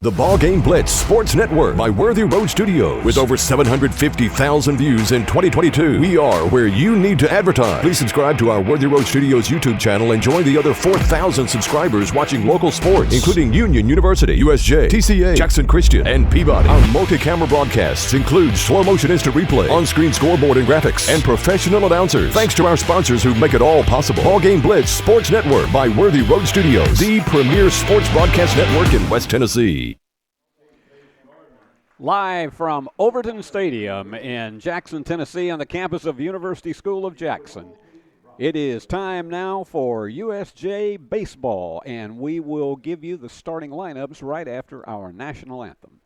The BallGame Blitz Sports Network by Worthy Road Studios. With over 750,000 views in 2022, we are where you need to advertise. Please subscribe to our Worthy Road Studios YouTube channel and join the other 4,000 subscribers watching local sports, including Union University, USJ, TCA, Jackson Christian, and Peabody. Our multi-camera broadcasts include slow motion instant replay, on-screen scoreboard and graphics, and professional announcers. Thanks to our sponsors who make it all possible. BallGame Blitz Sports Network by Worthy Road Studios, the premier sports broadcast network in West Tennessee. Live from Overton Stadium in Jackson, Tennessee on the campus of University School of Jackson. It is time now for USJ Baseball, and we will give you the starting lineups right after our national anthem.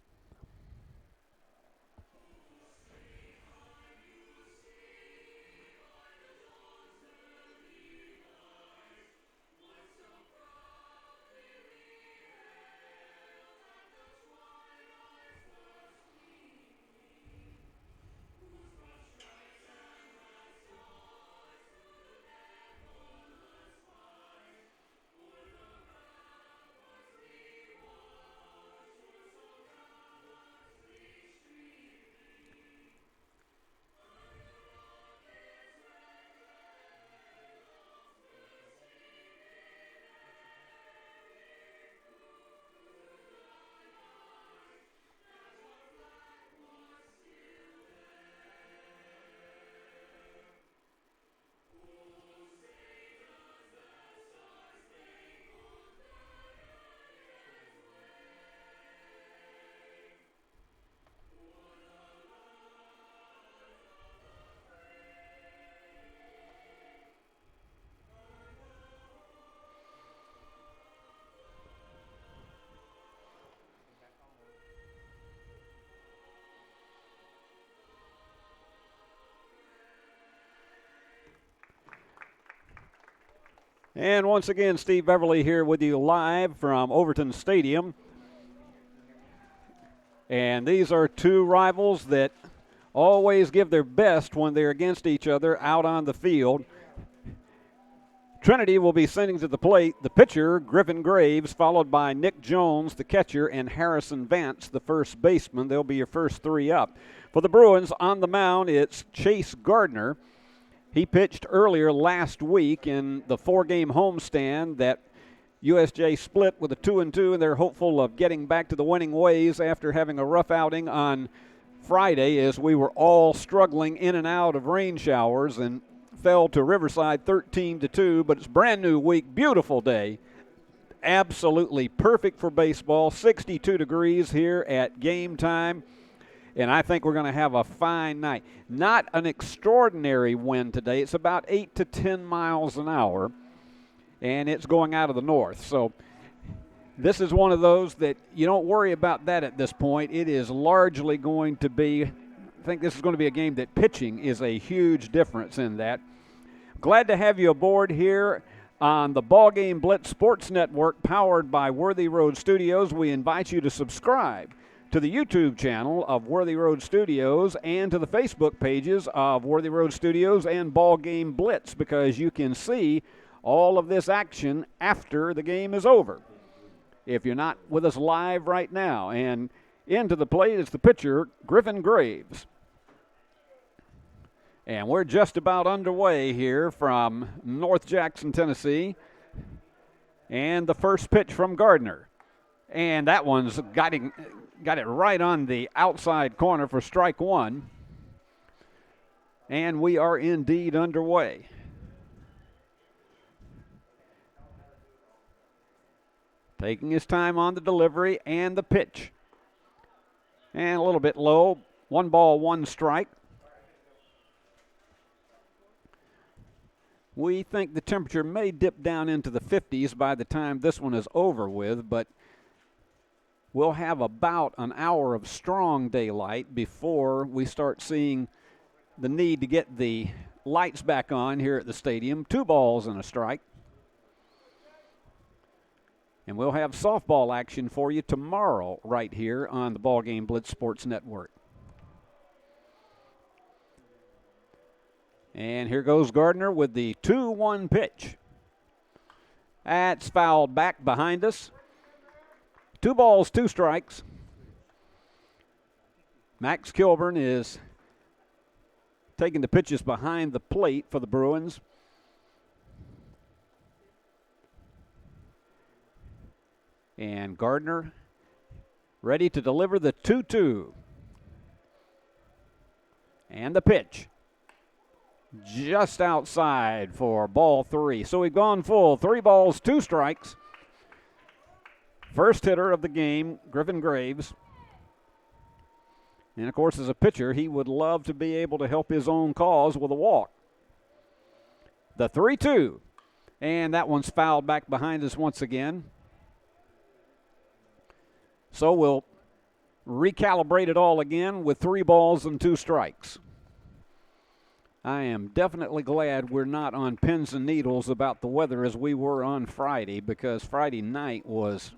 And once again, Steve Beverly here with you live from Overton Stadium. And these are two rivals that always give their best when they're against each other out on the field. Trinity will be sending to the plate the pitcher, Griffin Graves, followed by Nick Jones, the catcher, and Harrison Vance, the first baseman. They'll be your first three up. For the Bruins, on the mound, it's Chase Gardner. He pitched earlier last week in the four-game homestand that USJ split with a 2-2, and they're hopeful of getting back to the winning ways after having a rough outing on Friday as we were all struggling in and out of rain showers and fell to Riverside 13-2, but it's a brand new week, beautiful day, absolutely perfect for baseball, 62 degrees here at game time. And I think we're going to have a fine night. Not an extraordinary wind today. It's about 8 to 10 miles an hour, and it's going out of the north. So this is one of those that you don't worry about that at this point. It is largely going to be, I think this is going to be a game that pitching is a huge difference in that. Glad to have you aboard here on the BallGame Blitz Sports Network powered by Worthy Road Studios. We invite you to subscribe to the YouTube channel of Worthy Road Studios and to the Facebook pages of Worthy Road Studios and BallGame Blitz, because you can see all of this action after the game is over if you're not with us live right now. And into the plate is the pitcher, Griffin Graves. And we're just about underway here from North Jackson, Tennessee. And the first pitch from Gardner. And that one's got it right on the outside corner for strike one. And we are indeed underway. Taking his time on the delivery and the pitch. And a little bit low. 1 ball, 1 strike. We think the temperature may dip down into the 50s by the time this one is over with, but we'll have about an hour of strong daylight before we start seeing the need to get the lights back on here at the stadium. 2 balls and a strike. And we'll have softball action for you tomorrow right here on the BallGame Blitz Sports Network. And here goes Gardner with the 2-1 pitch. That's fouled back behind us. 2 balls, 2 strikes. Max Kilburn is taking the pitches behind the plate for the Bruins. And Gardner ready to deliver the 2-2. And the pitch. Just outside for ball 3. So we've gone full. 3 balls, 2 strikes. First hitter of the game, Griffin Graves. And, of course, as a pitcher, he would love to be able to help his own cause with a walk. The 3-2. And that one's fouled back behind us once again. So we'll recalibrate it all again with 3 balls and 2 strikes. I am definitely glad we're not on pins and needles about the weather as we were on Friday, because Friday night was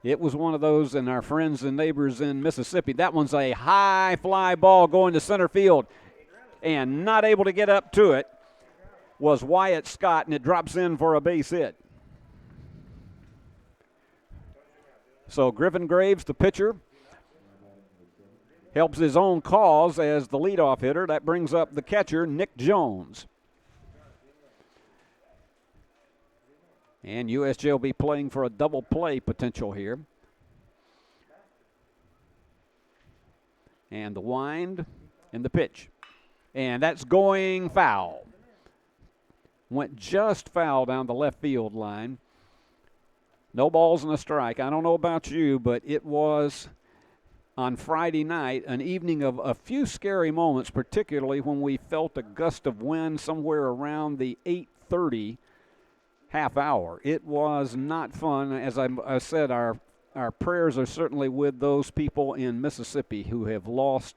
one of those, and our friends and neighbors in Mississippi, that one's a high fly ball going to center field, and not able to get up to it was Wyatt Scott, and it drops in for a base hit. So Griffin Graves, the pitcher, helps his own cause as the leadoff hitter. That brings up the catcher, Nick Jones. And USJ will be playing for a double play potential here. And the wind and the pitch. And that's going foul. Went just foul down the left field line. No balls and a strike. I don't know about you, but it was, on Friday night, an evening of a few scary moments, particularly when we felt a gust of wind somewhere around the 8:30 half hour. It was not fun. As I said, our prayers are certainly with those people in Mississippi who have lost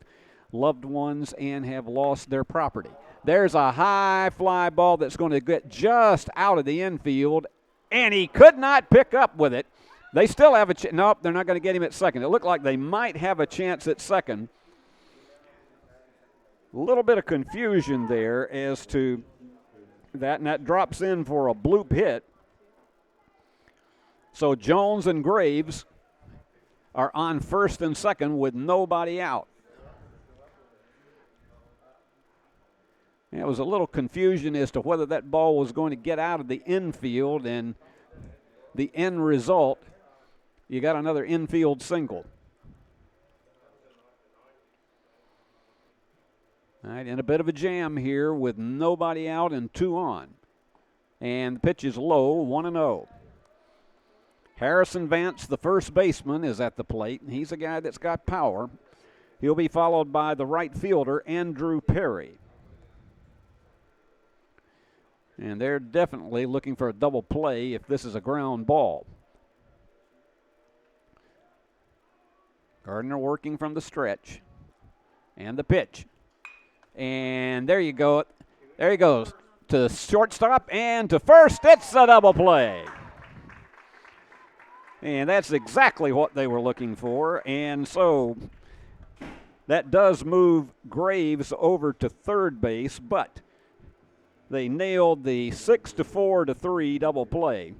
loved ones and have lost their property. There's a high fly ball that's going to get just out of the infield, and he could not pick up with it. They still have a chance. Nope, they're not going to get him at second. It looked like they might have a chance at second. A little bit of confusion there as to that, and that drops in for a bloop hit. So Jones and Graves are on first and second with nobody out. There was a little confusion as to whether that ball was going to get out of the infield, and the end result, you got another infield single. All right, in a bit of a jam here with nobody out and 2 on. And the pitch is low, 1-0. Harrison Vance, the first baseman, is at the plate, and he's a guy that's got power. He'll be followed by the right fielder, Andrew Perry. And they're definitely looking for a double play if this is a ground ball. Gardner working from the stretch. And the pitch. And there you go. There he goes to shortstop and to first. It's a double play. And that's exactly what they were looking for. And so that does move Graves over to third base, but they nailed the 6-4-3 double play.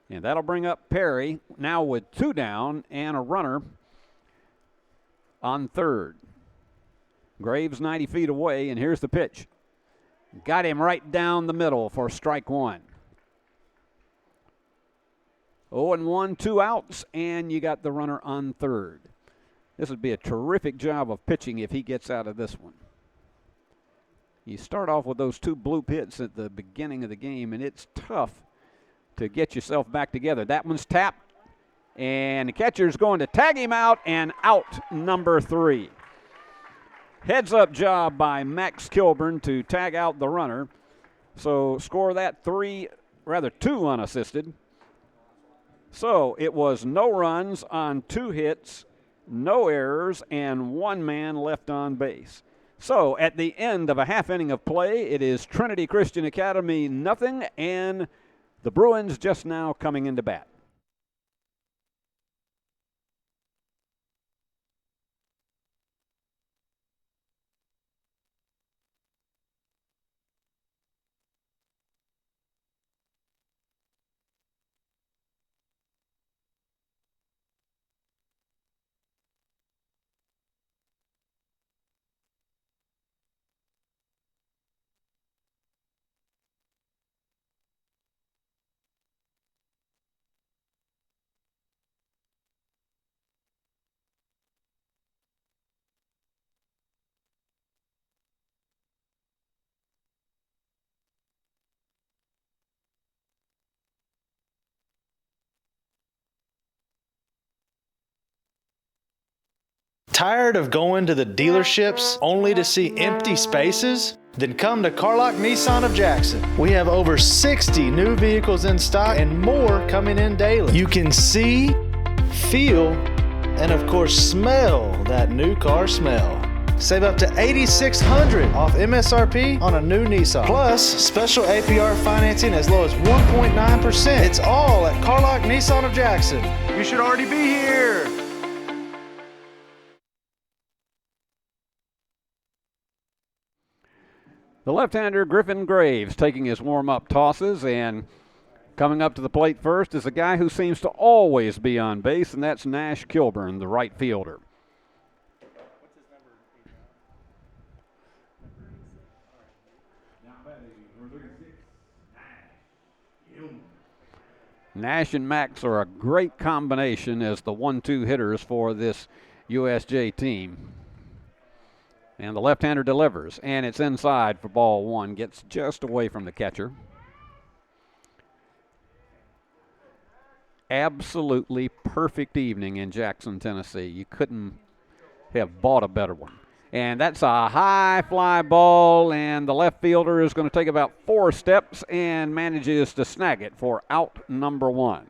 And that'll bring up Perry now with 2 down and a runner on third. Graves 90 feet away, and here's the pitch. Got him right down the middle for strike 1. 0-1, 2 outs, and you got the runner on third. This would be a terrific job of pitching if he gets out of this one. You start off with those 2 bloop hits at the beginning of the game, and it's tough to get yourself back together. That one's tapped, and the catcher's going to tag him out, and out number 3. Heads-up job by Max Kilburn to tag out the runner. So score that 2 unassisted. So it was no runs on 2 hits, no errors, and 1 man left on base. So at the end of a half inning of play, it is Trinity Christian Academy 0, and the Bruins just now coming into bat. Tired of going to the dealerships only to see empty spaces? Then come to Carlock Nissan of Jackson. We have over 60 new vehicles in stock and more coming in daily. You can see, feel, and of course smell that new car smell. Save up to $8,600 off MSRP on a new Nissan. Plus, special APR financing as low as 1.9%. It's all at Carlock Nissan of Jackson. You should already be here. The left-hander Griffin Graves taking his warm-up tosses, and coming up to the plate first is a guy who seems to always be on base, and that's Nash Kilburn, the right fielder. Nash and Max are a great combination as the 1-2 hitters for this USJ team. And the left-hander delivers, and it's inside for ball one. Gets just away from the catcher. Absolutely perfect evening in Jackson, Tennessee. You couldn't have bought a better one. And that's a high fly ball, and the left fielder is going to take about 4 steps and manages to snag it for out number 1.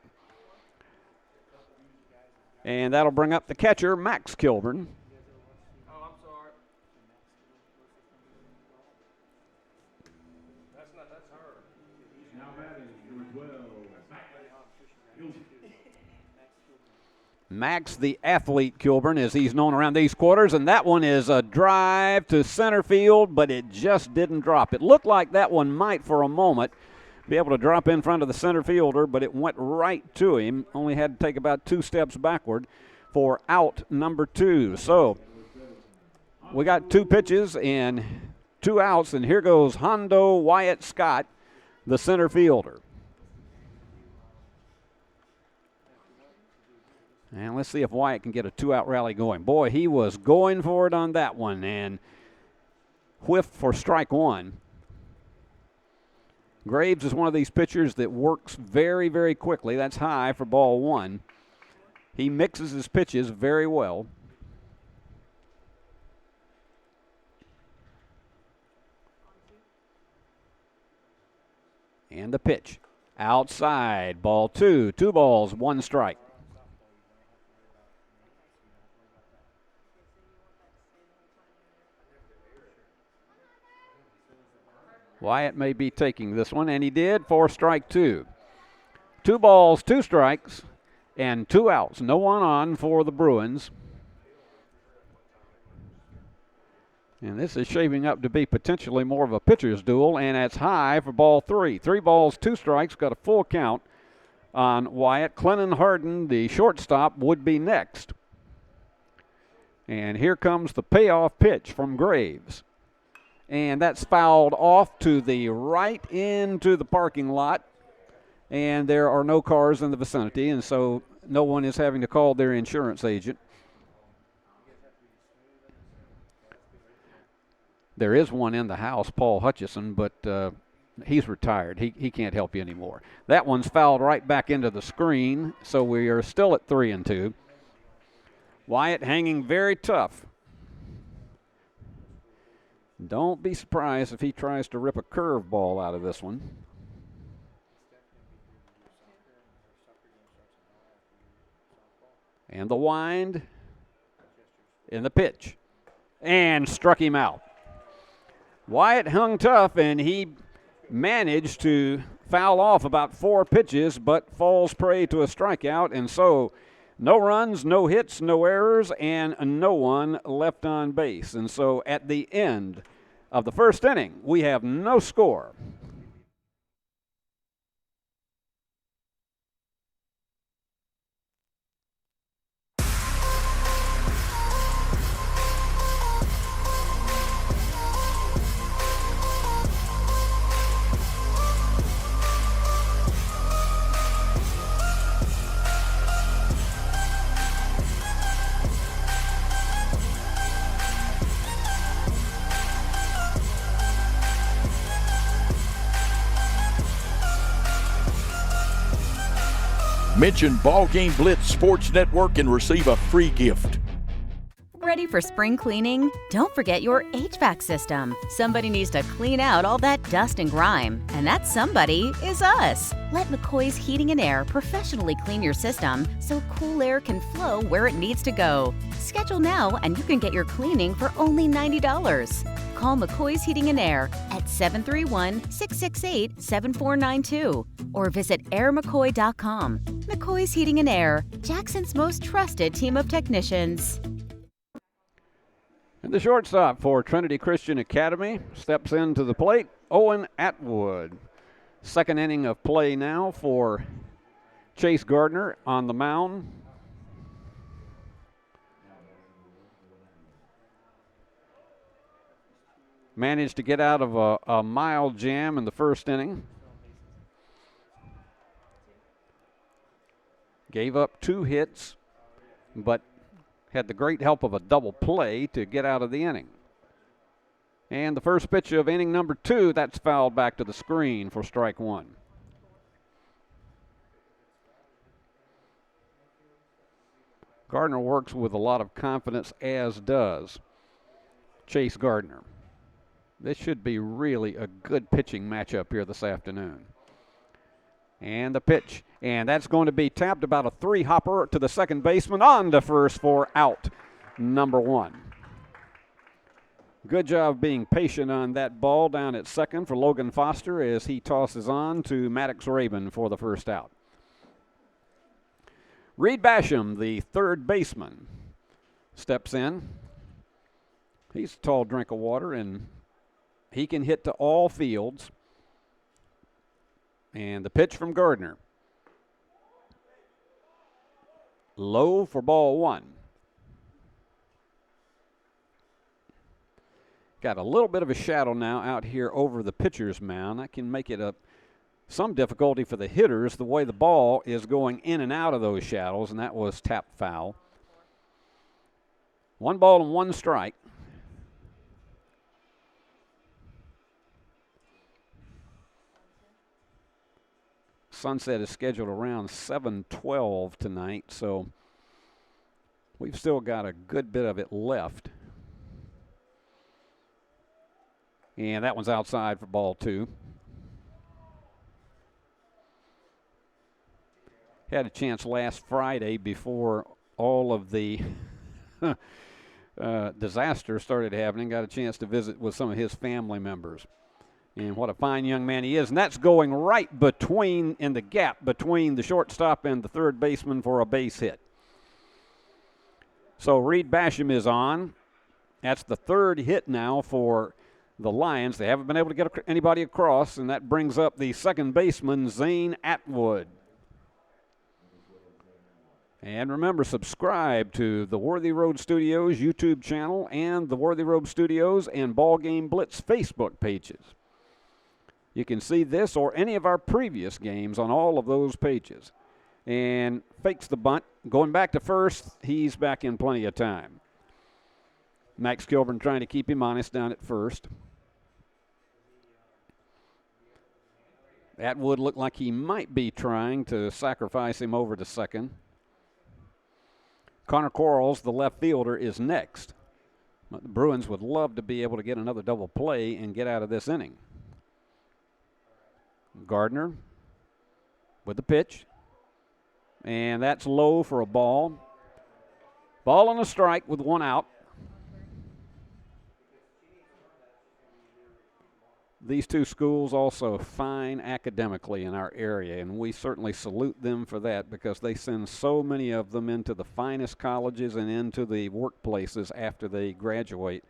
And that'll bring up the catcher, Max Kilburn. Max the Athlete Kilburn, as he's known around these quarters, and that one is a drive to center field, but it just didn't drop. It looked like that one might for a moment be able to drop in front of the center fielder, but it went right to him. Only had to take about 2 steps backward for out number 2. So we got 2 pitches and 2 outs, and here goes Hondo Wyatt Scott, the center fielder. And let's see if Wyatt can get a 2-out rally going. Boy, he was going for it on that one and whiffed for strike 1. Graves is one of these pitchers that works very, very quickly. That's high for ball 1. He mixes his pitches very well. And the pitch. Outside, ball 2. 2 balls, 1 strike. Wyatt may be taking this one, and he did for strike 2. 2 balls, 2 strikes, and 2 outs. No one on for the Bruins. And this is shaping up to be potentially more of a pitcher's duel, and it's high for ball 3. 3 balls, 2 strikes, got a full count on Wyatt. Clennon Harden, the shortstop, would be next. And here comes the payoff pitch from Graves. And that's fouled off to the right into the parking lot. And there are no cars in the vicinity, and so no one is having to call their insurance agent. There is one in the house, Paul Hutchison, but he's retired. He can't help you anymore. That one's fouled right back into the screen, so we are still at 3-2. Wyatt hanging very tough. Don't be surprised if he tries to rip a curveball out of this one. And the wind. And the pitch. And struck him out. Wyatt hung tough, and he managed to foul off about 4 pitches, but falls prey to a strikeout, and so no runs, no hits, no errors, and no one left on base. And so at the end of the first inning, we have no score. Mention BallGame Blitz Sports Network and receive a free gift. Ready for spring cleaning? Don't forget your HVAC system. Somebody needs to clean out all that dust and grime, and that somebody is us. Let McCoy's Heating and Air professionally clean your system so cool air can flow where it needs to go. Schedule now and you can get your cleaning for only $90. Call McCoy's Heating and Air at 731-668-7492 or visit airmccoy.com. McCoy's Heating and Air, Jackson's most trusted team of technicians. And the shortstop for Trinity Christian Academy steps into the plate, Owen Atwood. Second inning of play now for Chase Gardner on the mound. Managed to get out of a mild jam in the first inning. Gave up 2 hits, but had the great help of a double play to get out of the inning. And the first pitch of inning number 2, that's fouled back to the screen for strike 1. Gardner works with a lot of confidence, as does Chase Gardner. This should be really a good pitching matchup here this afternoon. And the pitch, and that's going to be tapped, about a 3-hopper to the second baseman, on to first for out number 1. Good job being patient on that ball down at second for Logan Foster as he tosses on to Maddox Rabin for the first out. Reed Basham, the third baseman, steps in. He's a tall drink of water, and he can hit to all fields. And the pitch from Gardner. Low for ball 1. Got a little bit of a shadow now out here over the pitcher's mound. That can make it some difficulty for the hitters, the way the ball is going in and out of those shadows, and that was tapped foul. 1 ball and 1 strike. Sunset is scheduled around 7:12 tonight, so we've still got a good bit of it left. And that one's outside for ball 2. Had a chance last Friday before all of the disaster started happening. Got a chance to visit with some of his family members. And what a fine young man he is. And that's going right in the gap between the shortstop and the third baseman for a base hit. So Reed Basham is on. That's the third hit now for the Lions. They haven't been able to get anybody across, and that brings up the second baseman, Zane Atwood. And remember, subscribe to the Worthy Road Studios YouTube channel and the Worthy Road Studios and BallGame Blitz Facebook pages. You can see this or any of our previous games on all of those pages. And fakes the bunt. Going back to first, he's back in plenty of time. Max Kilburn trying to keep him honest down at first. Atwood looked like he might be trying to sacrifice him over to second. Connor Quarles, the left fielder, is next. But the Bruins would love to be able to get another double play and get out of this inning. Gardner with the pitch. And that's low for a ball. Ball and a strike with 1 out. These two schools also fine academically in our area, and we certainly salute them for that because they send so many of them into the finest colleges and into the workplaces after they graduate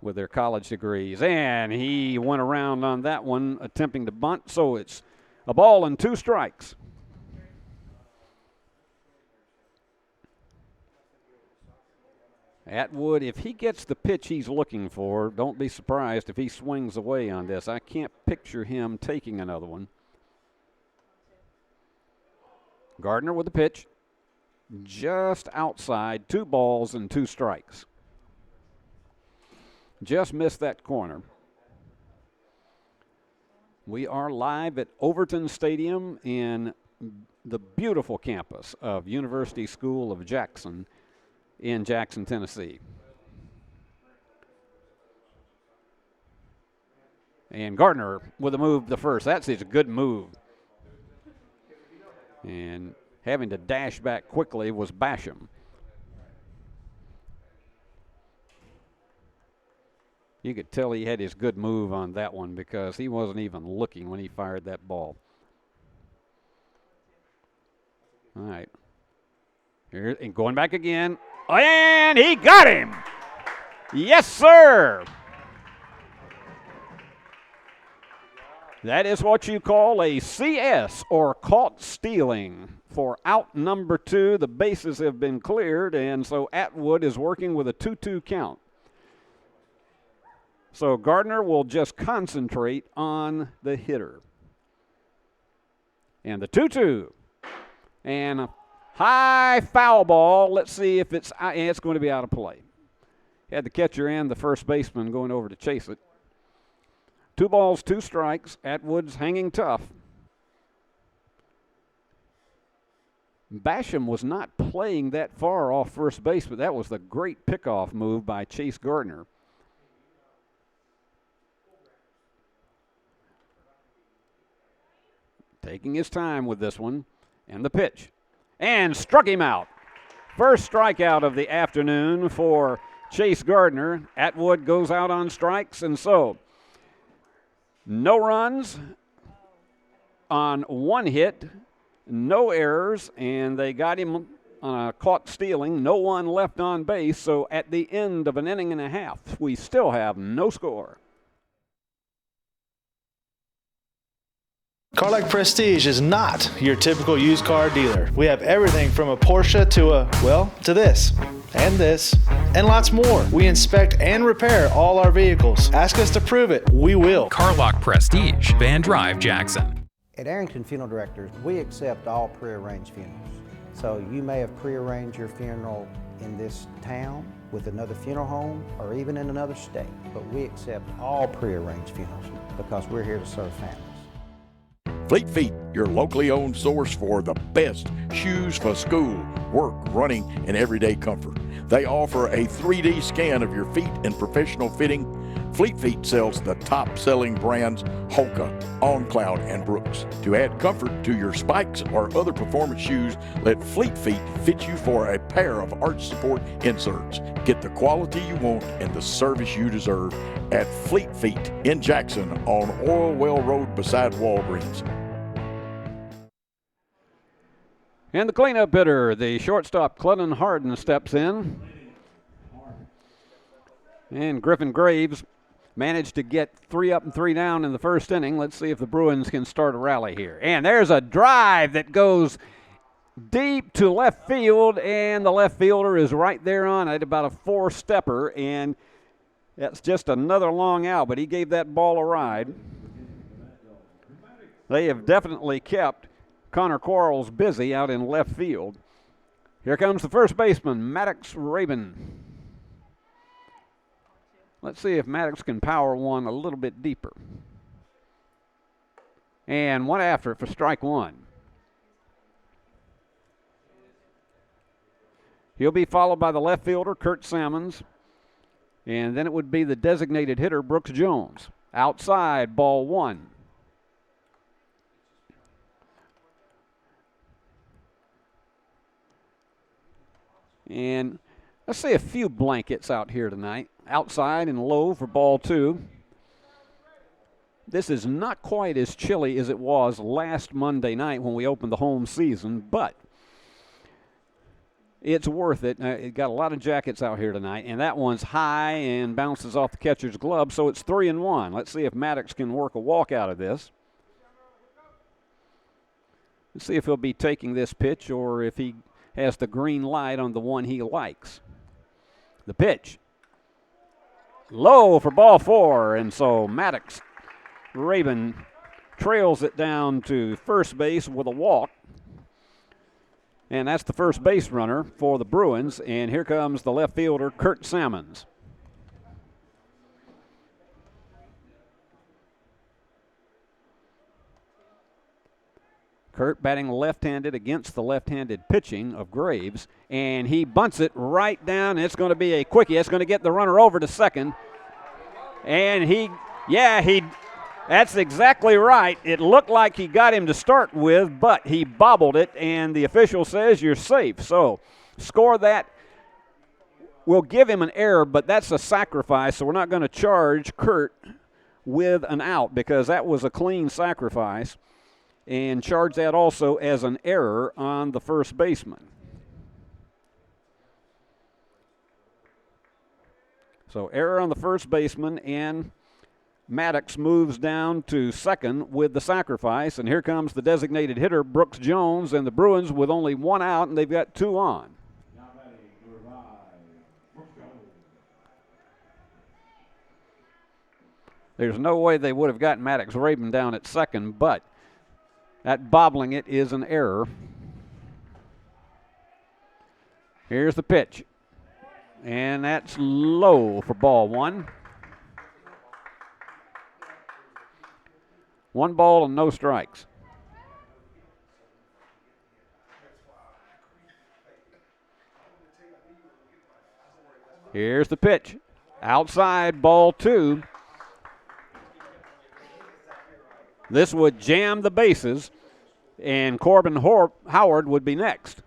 with their college degrees. And he went around on that one attempting to bunt, so it's a ball and 2 strikes. Atwood, if he gets the pitch he's looking for, don't be surprised if he swings away on this. I can't picture him taking another one. Gardner with the pitch, just outside, 2 balls and 2 strikes. Just missed that corner. We are live at Overton Stadium in the beautiful campus of University School of Jackson. in Jackson, Tennessee. And Gardner with a move the first. That's a good move. And having to dash back quickly was Basham. You could tell he had his good move on that one because he wasn't even looking when he fired that ball. All right. Here, and going back again. And he got him. Yes, sir. That is what you call a CS, or caught stealing. For out number 2, the bases have been cleared, and so Atwood is working with a 2-2 count. So Gardner will just concentrate on the hitter. And the 2-2. And a high foul ball. Let's see if it's going to be out of play. Had the catcher and the first baseman going over to chase it. 2 balls, 2 strikes. Atwood's hanging tough. Basham was not playing that far off first base, but that was the great pickoff move by Chase Gardner. Taking his time with this one. And the pitch. And struck him out. First strikeout of the afternoon for Chase Gardner. Atwood goes out on strikes, and so no runs on 1 hit, no errors, and they got him on a caught stealing. No one left on base, so at the end of an inning and a half, we still have no score. Carlac Prestige is not your typical used car dealer. We have everything from a Porsche to this, and lots more. We inspect and repair all our vehicles. Ask us to prove it. We will. Carlac Prestige, Van Drive, Jackson. At Arrington Funeral Directors, we accept all prearranged funerals. So you may have prearranged your funeral in this town with another funeral home or even in another state, but we accept all prearranged funerals because we're here to serve families. Fleet Feet, your locally owned source for the best shoes for school, work, running, and everyday comfort. They offer a 3D scan of your feet and professional fitting. Fleet Feet sells the top-selling brands Hoka, On Cloud, and Brooks. To add comfort to your spikes or other performance shoes, let Fleet Feet fit you for a pair of arch support inserts. Get the quality you want and the service you deserve at Fleet Feet in Jackson on Oilwell Road beside Walgreens. And the cleanup hitter, the shortstop Clennon Harden, steps in. And Griffin Graves managed to get 3 up and 3 down in the first inning. Let's see if the Bruins can start a rally here. And there's a drive that goes deep to left field, and the left fielder is right there on it, about a 4-stepper, and that's just another long out, but he gave that ball a ride. They have definitely kept Connor Quarles busy out in left field. Here comes the first baseman, Maddox Rabin. Let's see if Maddox can power one a little bit deeper. And one after it for strike 1. He'll be followed by the left fielder, Kurt Sammons. And then it would be the designated hitter, Brooks Jones. Outside, ball 1. And let's see a few blankets out here tonight. Outside and low for ball 2. This is not quite as chilly as it was last Monday night when we opened the home season, but it's worth it. It got a lot of jackets out here tonight, and that one's high and bounces off the catcher's glove, so it's 3-1. Let's see if Maddox can work a walk out of this. Let's see if he'll be taking this pitch or if he has the green light on the one he likes. The pitch. Low for ball 4, and so Maddox Rabin trails it down to first base with a walk. And that's the first base runner for the Bruins, and here comes the left fielder, Kurt Sammons. Kurt batting left-handed against the left-handed pitching of Graves, and he bunts it right down. It's going to be a quickie. It's going to get the runner over to second. And that's exactly right. It looked like he got him to start with, but he bobbled it, and the official says you're safe. So score that. We'll give him an error, but that's a sacrifice, so we're not going to charge Kurt with an out because that was a clean sacrifice, and charge that also as an error on the first baseman. So error on the first baseman, and Maddox moves down to second with the sacrifice, and here comes the designated hitter, Brooks Jones, and the Bruins with only one out, and they've got two on. There's no way they would have gotten Maddox Rabin down at second, but that bobbling it is an error. Here's the pitch. And that's low for ball one. 1 ball and no strikes. Here's the pitch. Outside, ball 2. This would jam the bases, and Corbin Howard would be next.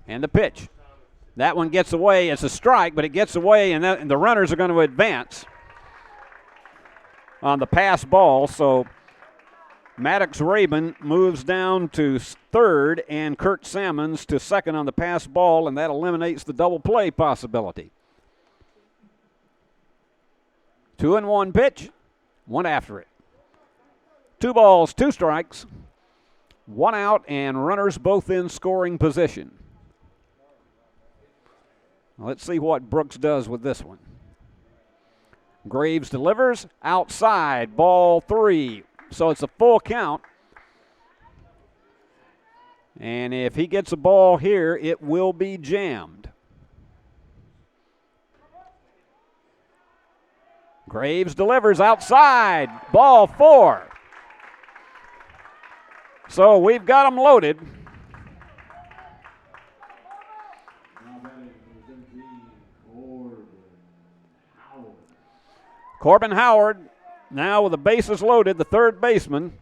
And the pitch. That one gets away. It's a strike, but it gets away, and the runners are going to advance on the pass ball. So Maddox Rabin moves down to third, and Kurt Sammons to second on the pass ball, and that eliminates the double play possibility. 2-1 pitch. 1 after it. 2 balls, 2 strikes, 1 out, and runners both in scoring position. Let's see what Brooks does with this one. Graves delivers outside, ball 3. So it's a full count. And if he gets a ball here, it will be jammed. Graves delivers outside, ball 4. So we've got them loaded. Corbin Howard now with the bases loaded, the third baseman.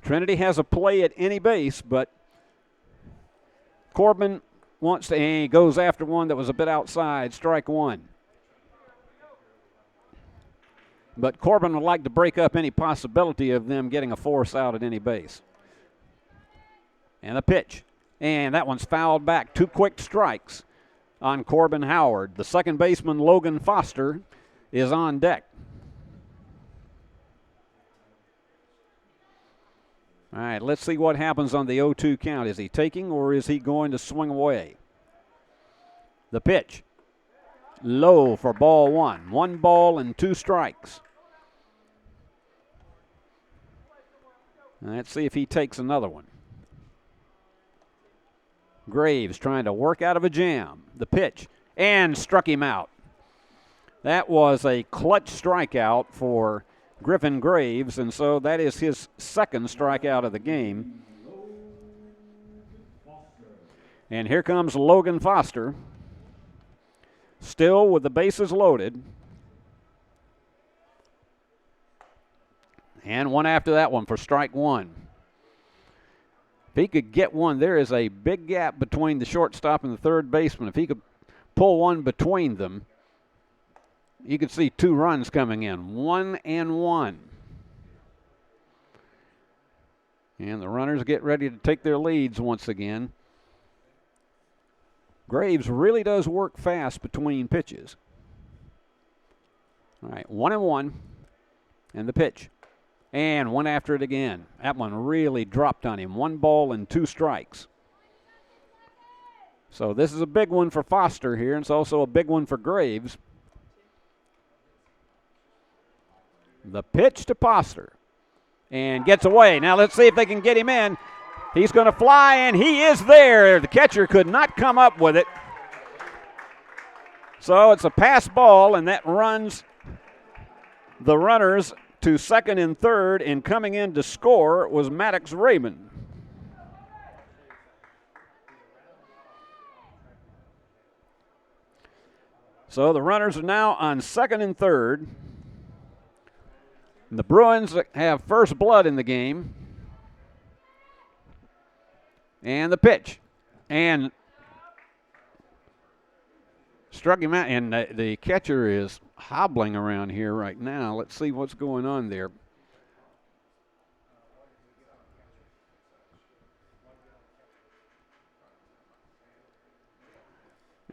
Trinity has a play at any base, but Corbin wants to, and he goes after one that was a bit outside, strike 1. But Corbin would like to break up any possibility of them getting a force out at any base. And a pitch. And that one's fouled back. 2 quick strikes on Corbin Howard. The second baseman, Logan Foster, is on deck. All right, let's see what happens on the 0-2 count. Is he taking or is he going to swing away? The pitch. Low for ball 1. 1 ball and 2 strikes. Let's see if he takes another one. Graves trying to work out of a jam. The pitch, and struck him out. That was a clutch strikeout for Griffin Graves, and so that is his second strikeout of the game. And here comes Logan Foster, still with the bases loaded. And one after that one for strike 1. If he could get one, there is a big gap between the shortstop and the third baseman. If he could pull one between them, you could see 2 runs coming in, 1-1. And the runners get ready to take their leads once again. Graves really does work fast between pitches. All right, 1-1, and the pitch. And one after it again. That one really dropped on him. 1 ball and 2 strikes. So this is a big one for Foster here, and it's also a big one for Graves. The pitch to Foster. And gets away. Now let's see if they can get him in. He's going to fly, and he is there. The catcher could not come up with it. So it's a pass ball, and that runs the runners back to second and third, and coming in to score was Maddox Raymond. So the runners are now on second and third. And the Bruins have first blood in the game. And the pitch. And struck him out. And the catcher is hobbling around here right now. Let's see what's going on there.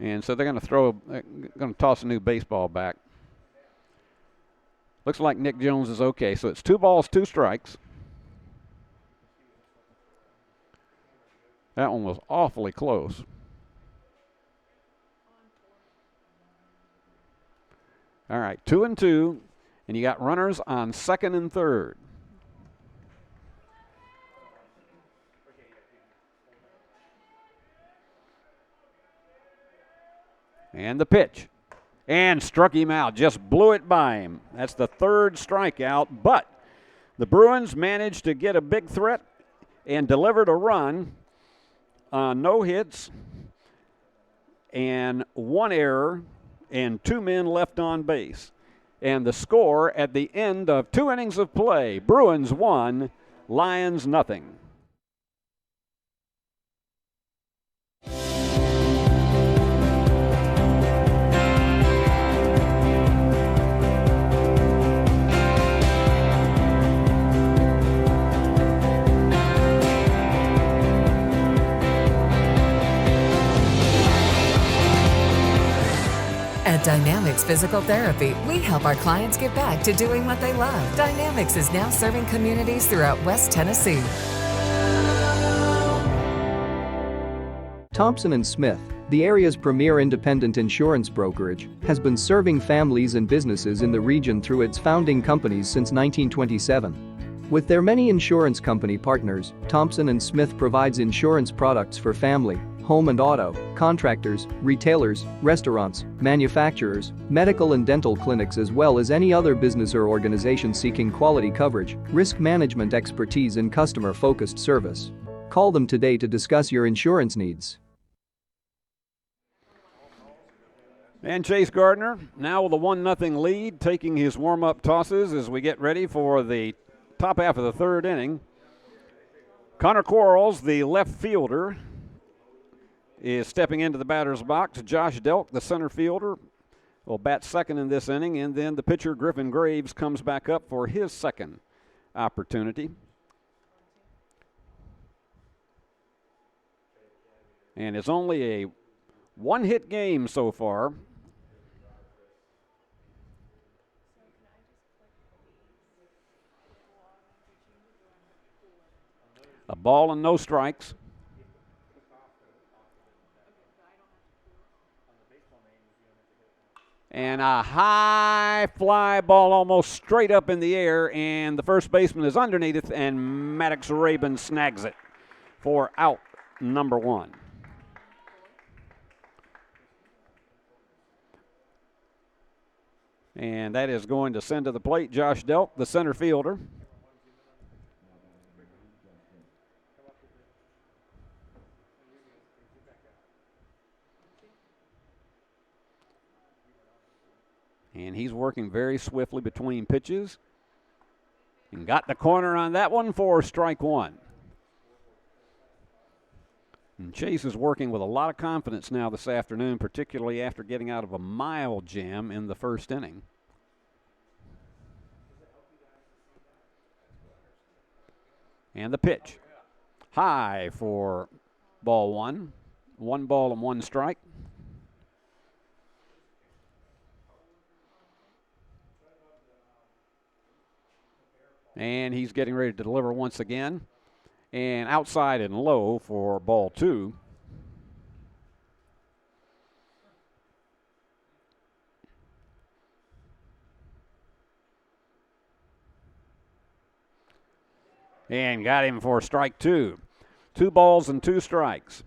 And so they're going to toss a new baseball back. Looks like Nick Jones is okay. So it's 2 balls, 2 strikes. That one was awfully close. All right, 2-2, and you got runners on second and third. And the pitch. And struck him out, just blew it by him. That's the 3rd strikeout, but the Bruins managed to get a big threat and delivered a run. No hits and 1 error and 2 men left on base. And the score at the end of 2 innings of play, Bruins 1, Lions nothing. At Dynamics Physical Therapy, we help our clients get back to doing what they love. Dynamics is now serving communities throughout West Tennessee. Thompson & Smith, the area's premier independent insurance brokerage, has been serving families and businesses in the region through its founding companies since 1927. With their many insurance company partners, Thompson & Smith provides insurance products for family, home and auto, contractors, retailers, restaurants, manufacturers, medical and dental clinics, as well as any other business or organization seeking quality coverage, risk management expertise and customer-focused service. Call them today to discuss your insurance needs. And Chase Gardner now with a 1-0 lead, taking his warm-up tosses as we get ready for the top half of the 3rd inning. Connor Quarles, the left fielder, is stepping into the batter's box. Josh Delk, the center fielder, will bat second in this inning, and then the pitcher Griffin Graves comes back up for his second opportunity. And it's only a 1-hit game so far. A ball and no strikes. And a high fly ball almost straight up in the air, and the first baseman is underneath it, and Maddox Raymond snags it for out number 1. And that is going to send to the plate Josh Delk, the center fielder. And he's working very swiftly between pitches. And got the corner on that one for strike 1. And Chase is working with a lot of confidence now this afternoon, particularly after getting out of a mild jam in the 1st inning. And the pitch. High for ball 1. 1 ball and 1 strike. And he's getting ready to deliver once again. And outside and low for ball 2. And got him for strike 2. 2 balls and 2 strikes.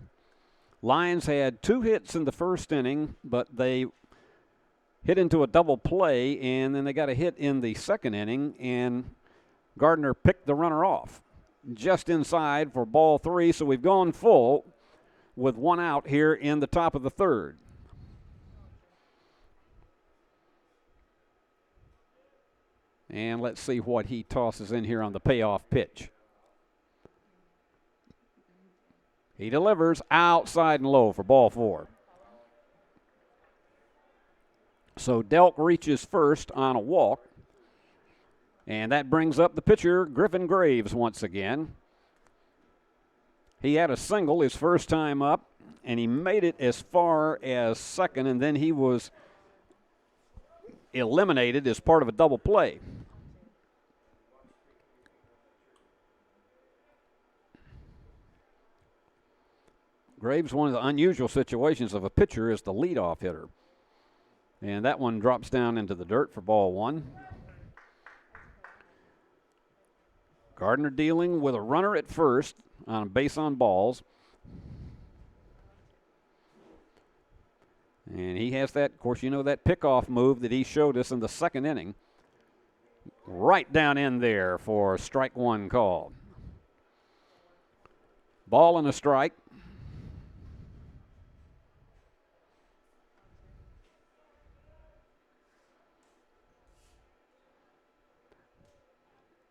Lions had 2 hits in the 1st inning, but they hit into a double play, and then they got a hit in the second inning, and Gardner picked the runner off just inside for ball 3. So we've gone full with 1 out here in the top of the third. And let's see what he tosses in here on the payoff pitch. He delivers outside and low for ball 4. So Delk reaches first on a walk. And that brings up the pitcher, Griffin Graves, once again. He had a single his first time up, and he made it as far as second, and then he was eliminated as part of a double play. Graves, one of the unusual situations of a pitcher, is the leadoff hitter. And that one drops down into the dirt for ball 1. Gardner dealing with a runner at first on base on balls. And he has that, of course, you know, that pickoff move that he showed us in the second inning. Right down in there for strike 1 call. Ball and a strike.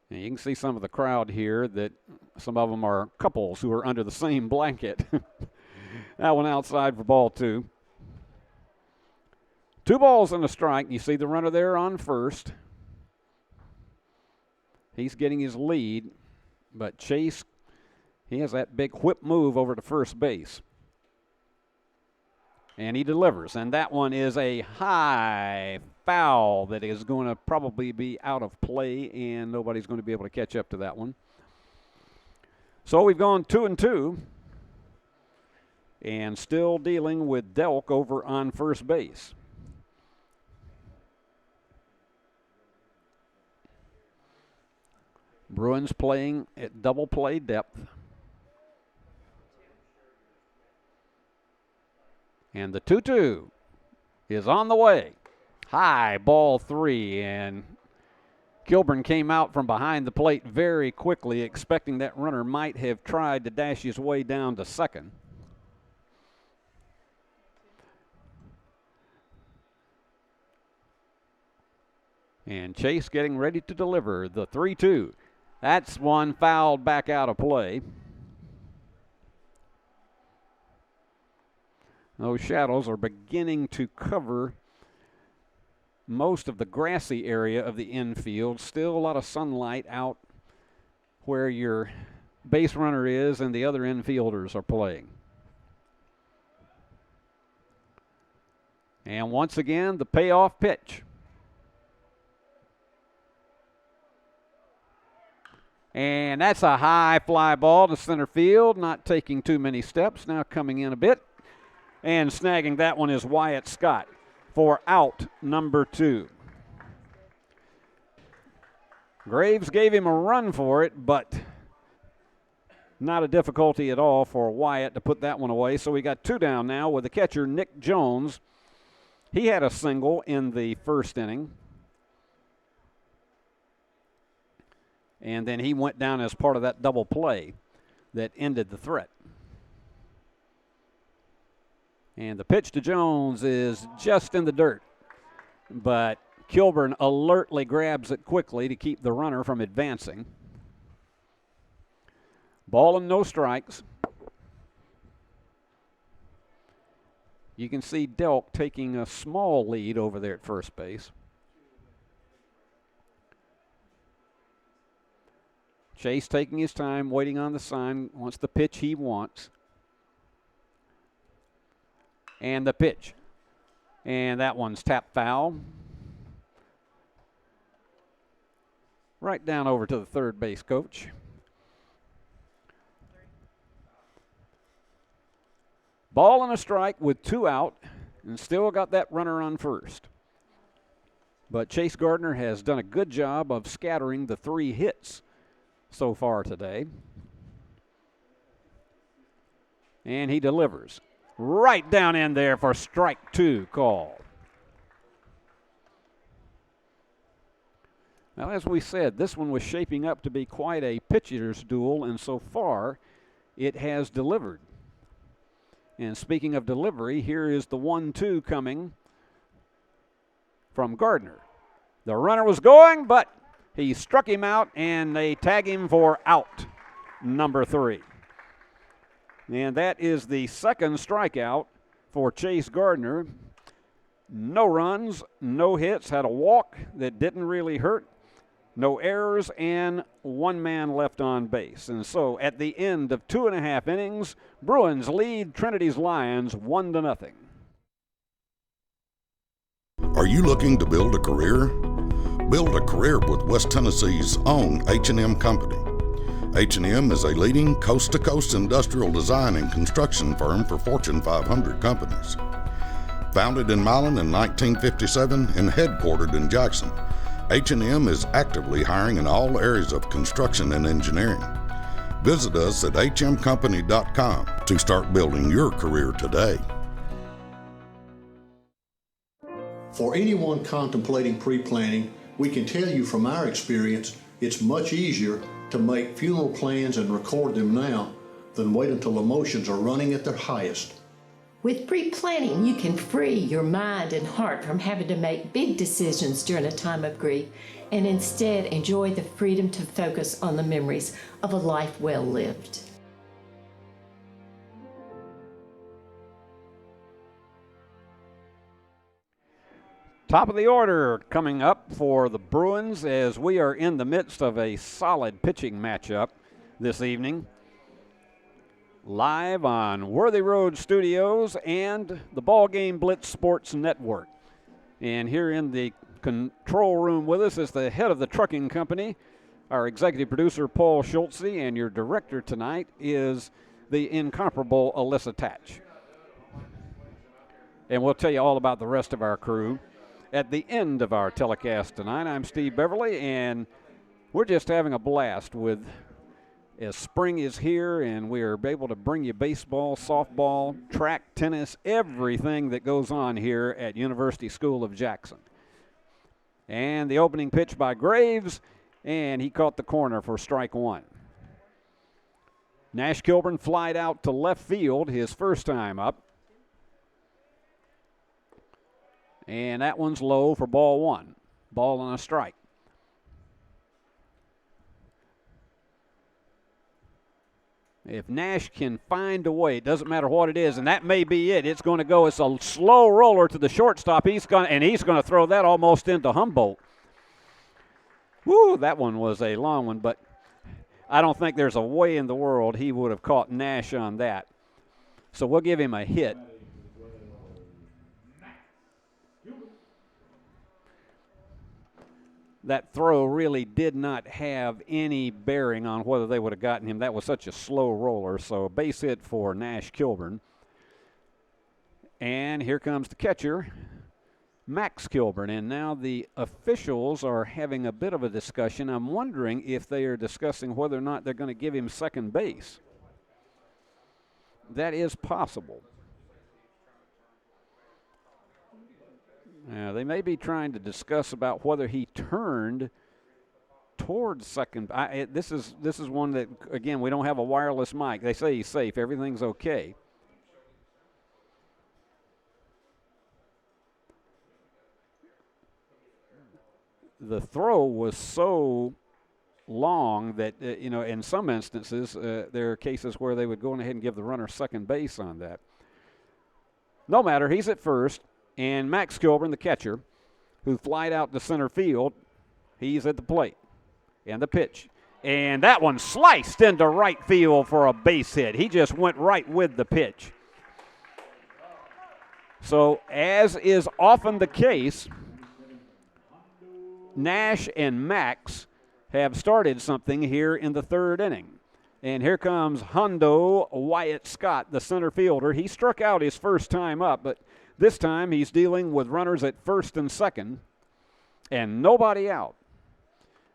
And you can see some of the crowd here that some of them are couples who are under the same blanket. That one outside for ball 2. 2 balls and a strike. You see the runner there on first. He's getting his lead, but Chase, he has that big whip move over to first base. And he delivers, and that one is a high foul that is going to probably be out of play, and nobody's going to be able to catch up to that one. So we've gone 2-2, and still dealing with Delk over on first base. Bruins playing at double play depth. And the 2-2 is on the way. High, ball 3, and Kilburn came out from behind the plate very quickly, expecting that runner might have tried to dash his way down to second. And Chase getting ready to deliver the 3-2. That's one fouled back out of play. Those shadows are beginning to cover most of the grassy area of the infield. Still a lot of sunlight out where your base runner is and the other infielders are playing. And once again, the payoff pitch. And that's a high fly ball to center field, not taking too many steps, now coming in a bit. And snagging that one is Wyatt Scott for out number 2. Graves gave him a run for it, but not a difficulty at all for Wyatt to put that one away. So we got 2 down now with the catcher, Nick Jones. He had a single in the first inning. And then he went down as part of that double play that ended the threat. And the pitch to Jones is just in the dirt. But Kilburn alertly grabs it quickly to keep the runner from advancing. Ball and no strikes. You can see Delk taking a small lead over there at first base. Chase taking his time, waiting on the sign, wants the pitch he wants. And the pitch. And that one's tapped foul. Right down over to the third base coach. Ball and a strike with 2 out, and still got that runner on first. But Chase Gardner has done a good job of scattering the 3 hits so far today. And he delivers. Right down in there for strike 2 call. Now, as we said, this one was shaping up to be quite a pitcher's duel, and so far it has delivered. And speaking of delivery, here is the 1-2 coming from Gardner. The runner was going, but he struck him out, and they tag him for out number 3. And that is the second strikeout for Chase Gardner. No runs, no hits, had a walk that didn't really hurt, no errors, and 1 man left on base. And so at the end of 2.5 innings, Bruins lead Trinity's Lions 1-0. Are you looking to build a career? Build a career with West Tennessee's own H&M Company. H&M is a leading coast-to-coast industrial design and construction firm for Fortune 500 companies. Founded in Milan in 1957 and headquartered in Jackson, H&M is actively hiring in all areas of construction and engineering. Visit us at hmcompany.com to start building your career today. For anyone contemplating pre-planning, we can tell you from our experience, it's much easier to make funeral plans and record them now than wait until emotions are running at their highest. With pre-planning, you can free your mind and heart from having to make big decisions during a time of grief and instead enjoy the freedom to focus on the memories of a life well lived. Top of the order coming up for the Bruins as we are in the midst of a solid pitching matchup this evening. Live on Worthy Road Studios and the BallGame Blitz Sports Network. And here in the control room with us is the head of the trucking company, our executive producer, Paul Schultze, and your director tonight is the incomparable Alyssa Tatch. And we'll tell you all about the rest of our crew at the end of our telecast tonight. I'm Steve Beverly, and we're just having a blast with as spring is here, and we are able to bring you baseball, softball, track, tennis, everything that goes on here at University School of Jackson. And the opening pitch by Graves, and he caught the corner for strike 1. Nash Kilburn flied out to left field his first time up. And that one's low for ball 1. Ball and a strike. If Nash can find a way, it doesn't matter what it is, and that may be it. It's going to go. It's a slow roller to the shortstop. He's going to throw that almost into Humboldt. Woo, that one was a long one, but I don't think there's a way in the world he would have caught Nash on that. So we'll give him a hit. That throw really did not have any bearing on whether they would have gotten him. That was such a slow roller. So a base hit for Nash Kilburn. And here comes the catcher, Max Kilburn. And now the officials are having a bit of a discussion. I'm wondering if they are discussing whether or not they're going to give him second base. That is possible. They may be trying to discuss about whether he turned towards second. This is one that, again, we don't have a wireless mic. They say he's safe. Everything's okay. The throw was so long that, in some instances, there are cases where they would go ahead and give the runner second base on that. No matter, he's at first. And Max Kilburn, the catcher, who flied out to center field, he's at the plate. And the pitch. And that one sliced into right field for a base hit. He just went right with the pitch. So, as is often the case, Nash and Max have started something here in the third inning. And here comes Hondo Wyatt Scott, the center fielder. He struck out his first time up, but this time he's dealing with runners at first and second and nobody out.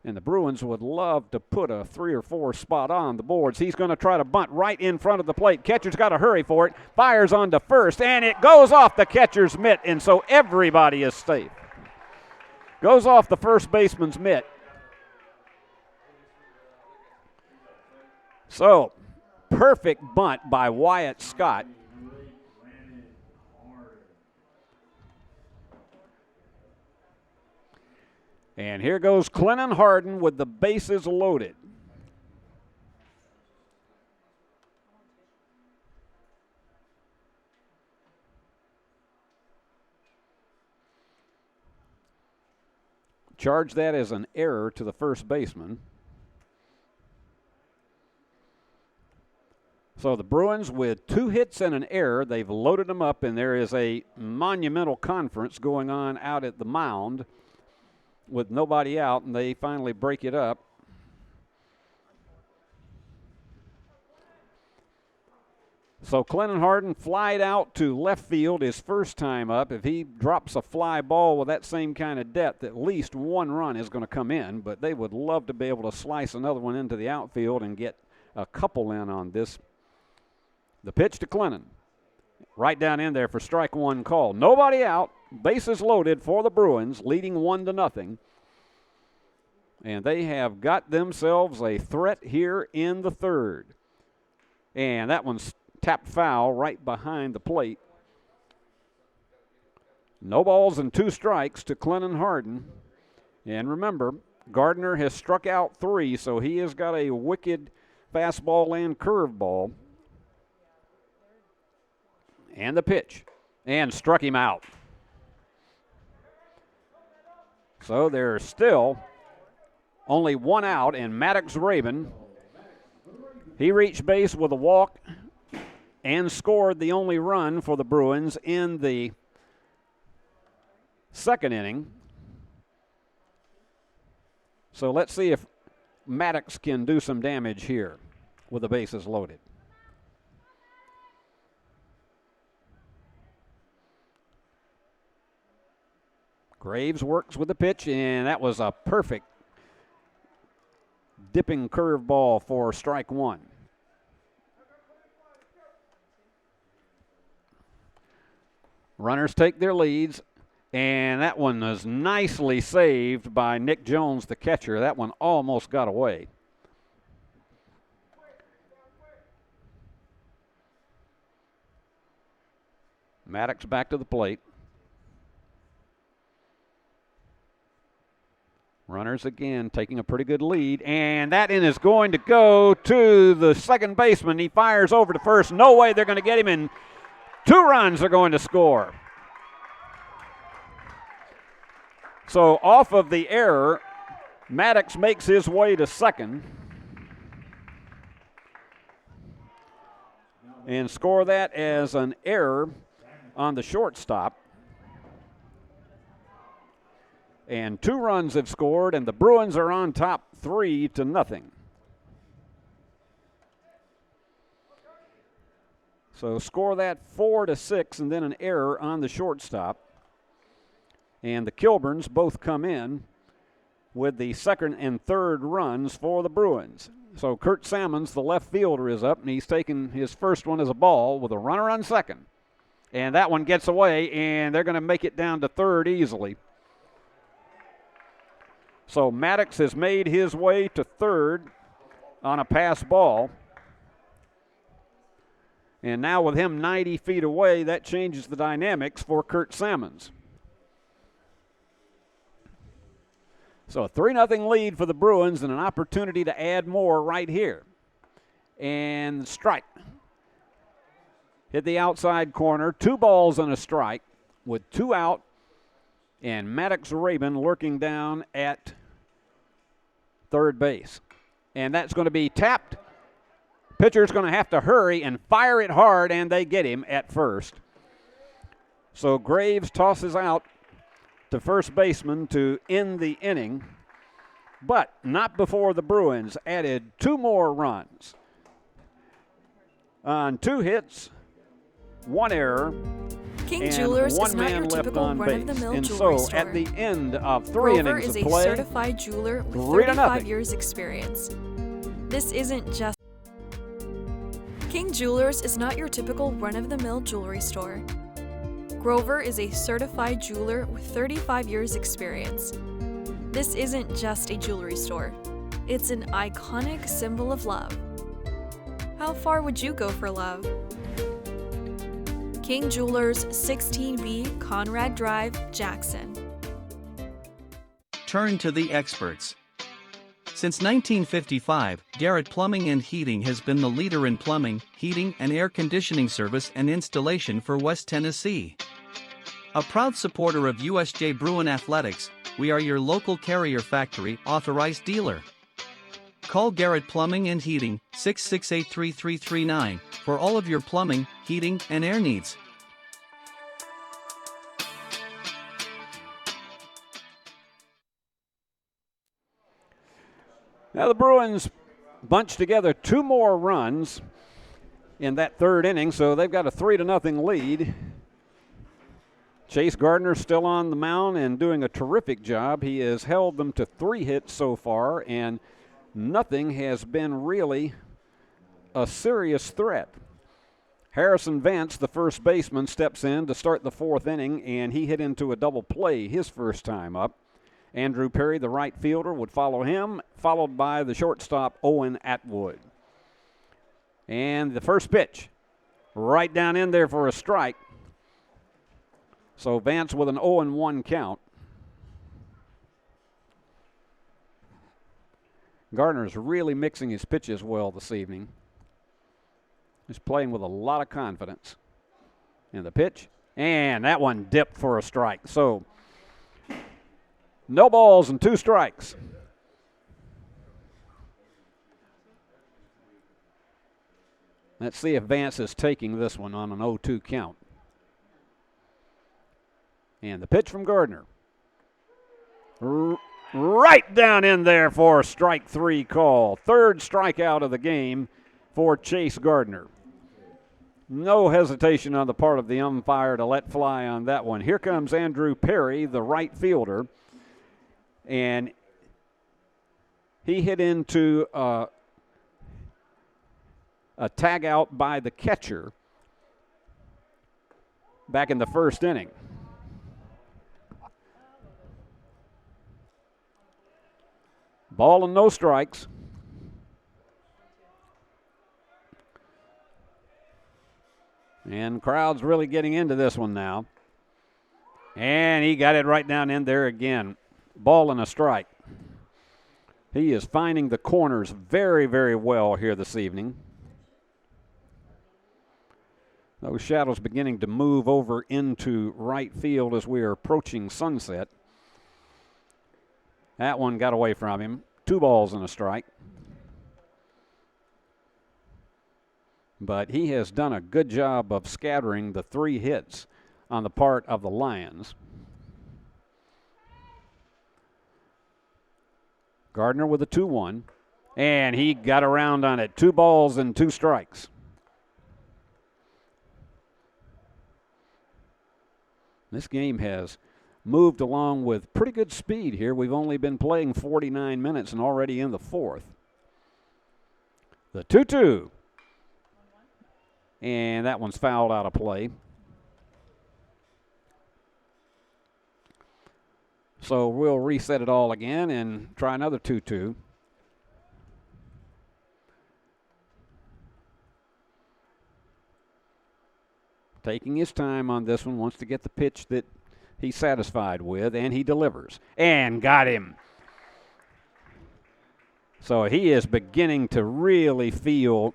And the Bruins would love to put a 3 or 4 spot on the boards. He's going to try to bunt right in front of the plate. Catcher's got to hurry for it. Fires on to first, and it goes off the catcher's mitt, and so everybody is safe. Goes off the first baseman's mitt. So, perfect bunt by Wyatt Scott. And here goes Clennon Harden with the bases loaded. Charge that as an error to the first baseman. So the Bruins with 2 hits and an error, they've loaded them up, and there is a monumental conference going on out at the mound with nobody out, and they finally break it up. So Clennon Harden flied out to left field his first time up. If he drops a fly ball with that same kind of depth, at least 1 run is going to come in, but they would love to be able to slice another one into the outfield and get a couple in on this. The pitch to Clennon. Right down in there for strike 1 call. Nobody out. Bases loaded for the Bruins, leading 1-0. And they have got themselves a threat here in the third. And that one's tapped foul right behind the plate. No balls and 2 strikes to Clennon Harden. And remember, Gardner has struck out 3, so he has got a wicked fastball and curveball. And the pitch. And struck him out. So there's still only 1 out, and Maddox Rabin, he reached base with a walk and scored the only run for the Bruins in the second inning. So let's see if Maddox can do some damage here with the bases loaded. Graves works with the pitch, and that was a perfect dipping curveball for strike 1. Runners take their leads, and that one was nicely saved by Nick Jones, the catcher. That one almost got away. Maddox back to the plate. Runners again taking a pretty good lead, and that in is going to go to the second baseman. He fires over to first. No way they're going to get him in. 2 runs are going to score. So off of the error, Maddox makes his way to second and score that as an error on the shortstop. And 2 runs have scored, and the Bruins are on top 3-0. So score that 4-6, and then an error on the shortstop. And the Kilburns both come in with the second and third runs for the Bruins. So Kurt Salmons, the left fielder, is up, and he's taken his first one as a ball with a runner on second. And that one gets away, and they're going to make it down to third easily. So Maddox has made his way to third on a pass ball. And now with him 90 feet away, that changes the dynamics for Kurt Salmons. So a 3-0 lead for the Bruins and an opportunity to add more right here. And strike. Hit the outside corner. 2 balls and a strike with 2 out. And Maddox Rabin lurking down at third base. And that's going to be tapped. Pitcher's going to have to hurry and fire it hard, and they get him at first. So Graves tosses out to first baseman to end the inning, but not before the Bruins added 2 more runs. On 2 hits, 1 error, King and Jewelers 1 is not man your left typical on run-of-the-mill base. And jewelry so store. at the end of 3 Grover innings is of a play, certified jeweler with 3-0. 35 years experience. This isn't just... King Jewelers is not your typical run-of-the-mill jewelry store. Grover is a certified jeweler with 35 years experience. This isn't just a jewelry store. It's an iconic symbol of love. How far would you go for love? King Jewelers, 16B, Conrad Drive, Jackson. Turn to the experts. Since 1955, Garrett Plumbing and Heating has been the leader in plumbing, heating, and air conditioning service and installation for West Tennessee. A proud supporter of USJ Bruin Athletics, we are your local Carrier Factory authorized dealer. Call Garrett Plumbing and Heating, 668-3339, for all of your plumbing, heating, and air needs. Now the Bruins bunched together 2 more runs in that 3rd inning, so they've got a 3-0 lead. Chase Gardner still on the mound and doing a terrific job. He has held them to 3 hits so far, and nothing has been really a serious threat. Harrison Vance, the first baseman, steps in to start the 4th inning, and he hit into a double play his first time up. Andrew Perry, the right fielder, would follow him, followed by the shortstop, Owen Atwood. And the first pitch, right down in there for a strike. So Vance with an 0-1 count. Gardner's really mixing his pitches well this evening. He's playing with a lot of confidence. And the pitch, and that one dipped for a strike. So no balls and 2 strikes. Let's see if Vance is taking this one on an 0-2 count. And the pitch from Gardner. Right down in there for strike 3 call. 3rd strikeout of the game for Chase Gardner. No hesitation on the part of the umpire to let fly on that one. Here comes Andrew Perry, the right fielder. And he hit into a tag out by the catcher back in the 1st inning. Ball and no strikes. And crowd's really getting into this one now. And he got it right down in there again. Ball and a strike. He is finding the corners very, very well here this evening. Those shadows beginning to move over into right field as we are approaching sunset. That one got away from him. 2 balls and a strike. But he has done a good job of scattering the 3 hits on the part of the Lions. Gardner with a 2-1, and he got around on it. 2 balls and 2 strikes. This game has moved along with pretty good speed here. We've only been playing 49 minutes and already in the 4th. The 2-2. And that one's fouled out of play. So we'll reset it all again and try another 2-2. Taking his time on this one, wants to get the pitch that he's satisfied with, and he delivers. And got him. So he is beginning to really feel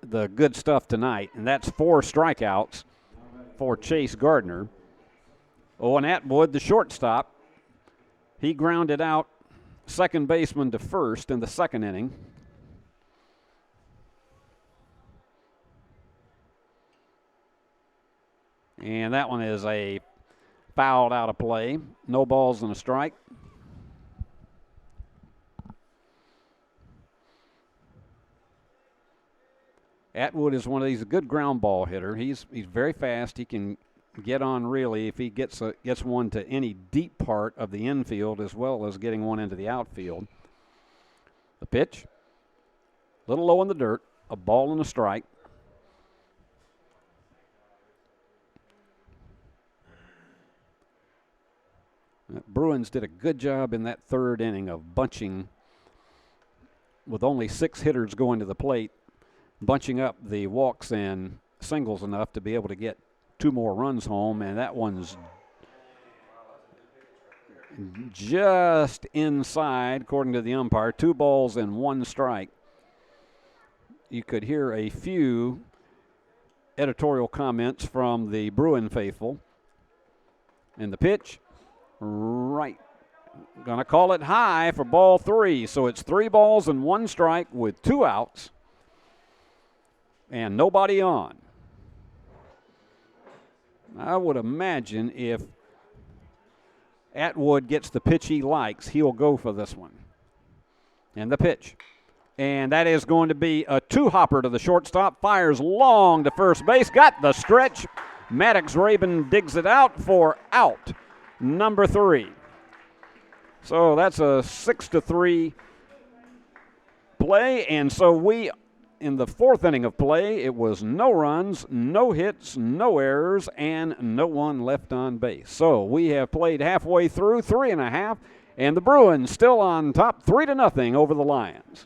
the good stuff tonight, and that's 4 strikeouts for Chase Gardner. Owen Atwood, the shortstop, he grounded out second baseman to first in the 2nd inning. And that one is a fouled out of play. No balls and a strike. Atwood is one of these good ground ball hitter. He's very fast. He can get on really if he gets one to any deep part of the infield as well as getting one into the outfield. The pitch, a little low in the dirt, a ball and a strike. The Bruins did a good job in that 3rd inning of bunching with only 6 hitters going to the plate. bunching up the walks and singles enough to be able to get 2 more runs home, and that one's just inside, according to the umpire. 2 balls and 1 strike. You could hear a few editorial comments from the Bruin faithful. And the pitch, right. Going to call it high for ball 3. So it's 3 balls and 1 strike with 2 outs and nobody on. I would imagine if Atwood gets the pitch he likes, he'll go for this one. And the pitch. And that is going to be a 2-hopper to the shortstop. Fires long to first base. Got the stretch. Maddox Rabin digs it out for out number 3. So that's a 6-3 play. And so we, in the 4th inning of play, it was no runs, no hits, no errors, and no one left on base. So we have played halfway through, 3.5, and the Bruins still on top, 3-0 over the Lions.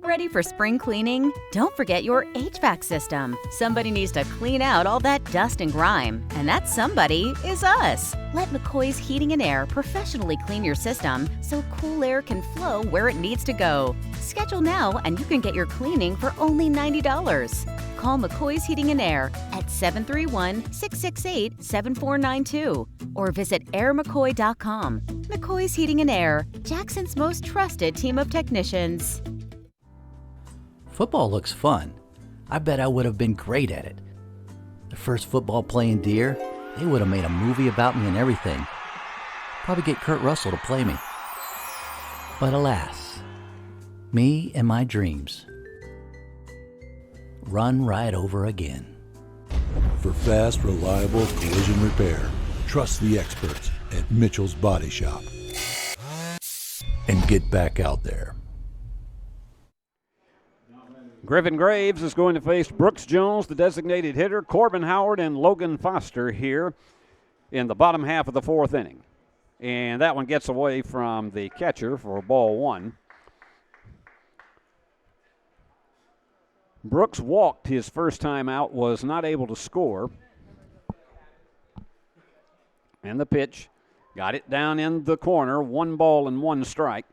Ready for spring cleaning? Don't forget your HVAC system. Somebody needs to clean out all that dust and grime, and that somebody is us. Let McCoy's Heating and Air professionally clean your system so cool air can flow where it needs to go. Schedule now and you can get your cleaning for only $90. Call McCoy's Heating and Air at 731-668-7492 or visit airmccoy.com. McCoy's Heating and Air, Jackson's most trusted team of technicians. Football looks fun. I bet I would have been great at it. The first football playing Deer, they would have made a movie about me and everything. Probably get Kurt Russell to play me. But alas, me and my dreams run right over again. For fast, reliable collision repair, trust the experts at Mitchell's Body Shop. And get back out there. Griffin Graves is going to face Brooks Jones, the designated hitter, Corbin Howard, and Logan Foster here in the bottom half of the 4th inning. And that one gets away from the catcher for ball 1. Brooks walked his first time out, was not able to score. And the pitch, got it down in the corner, 1 ball and 1 strike.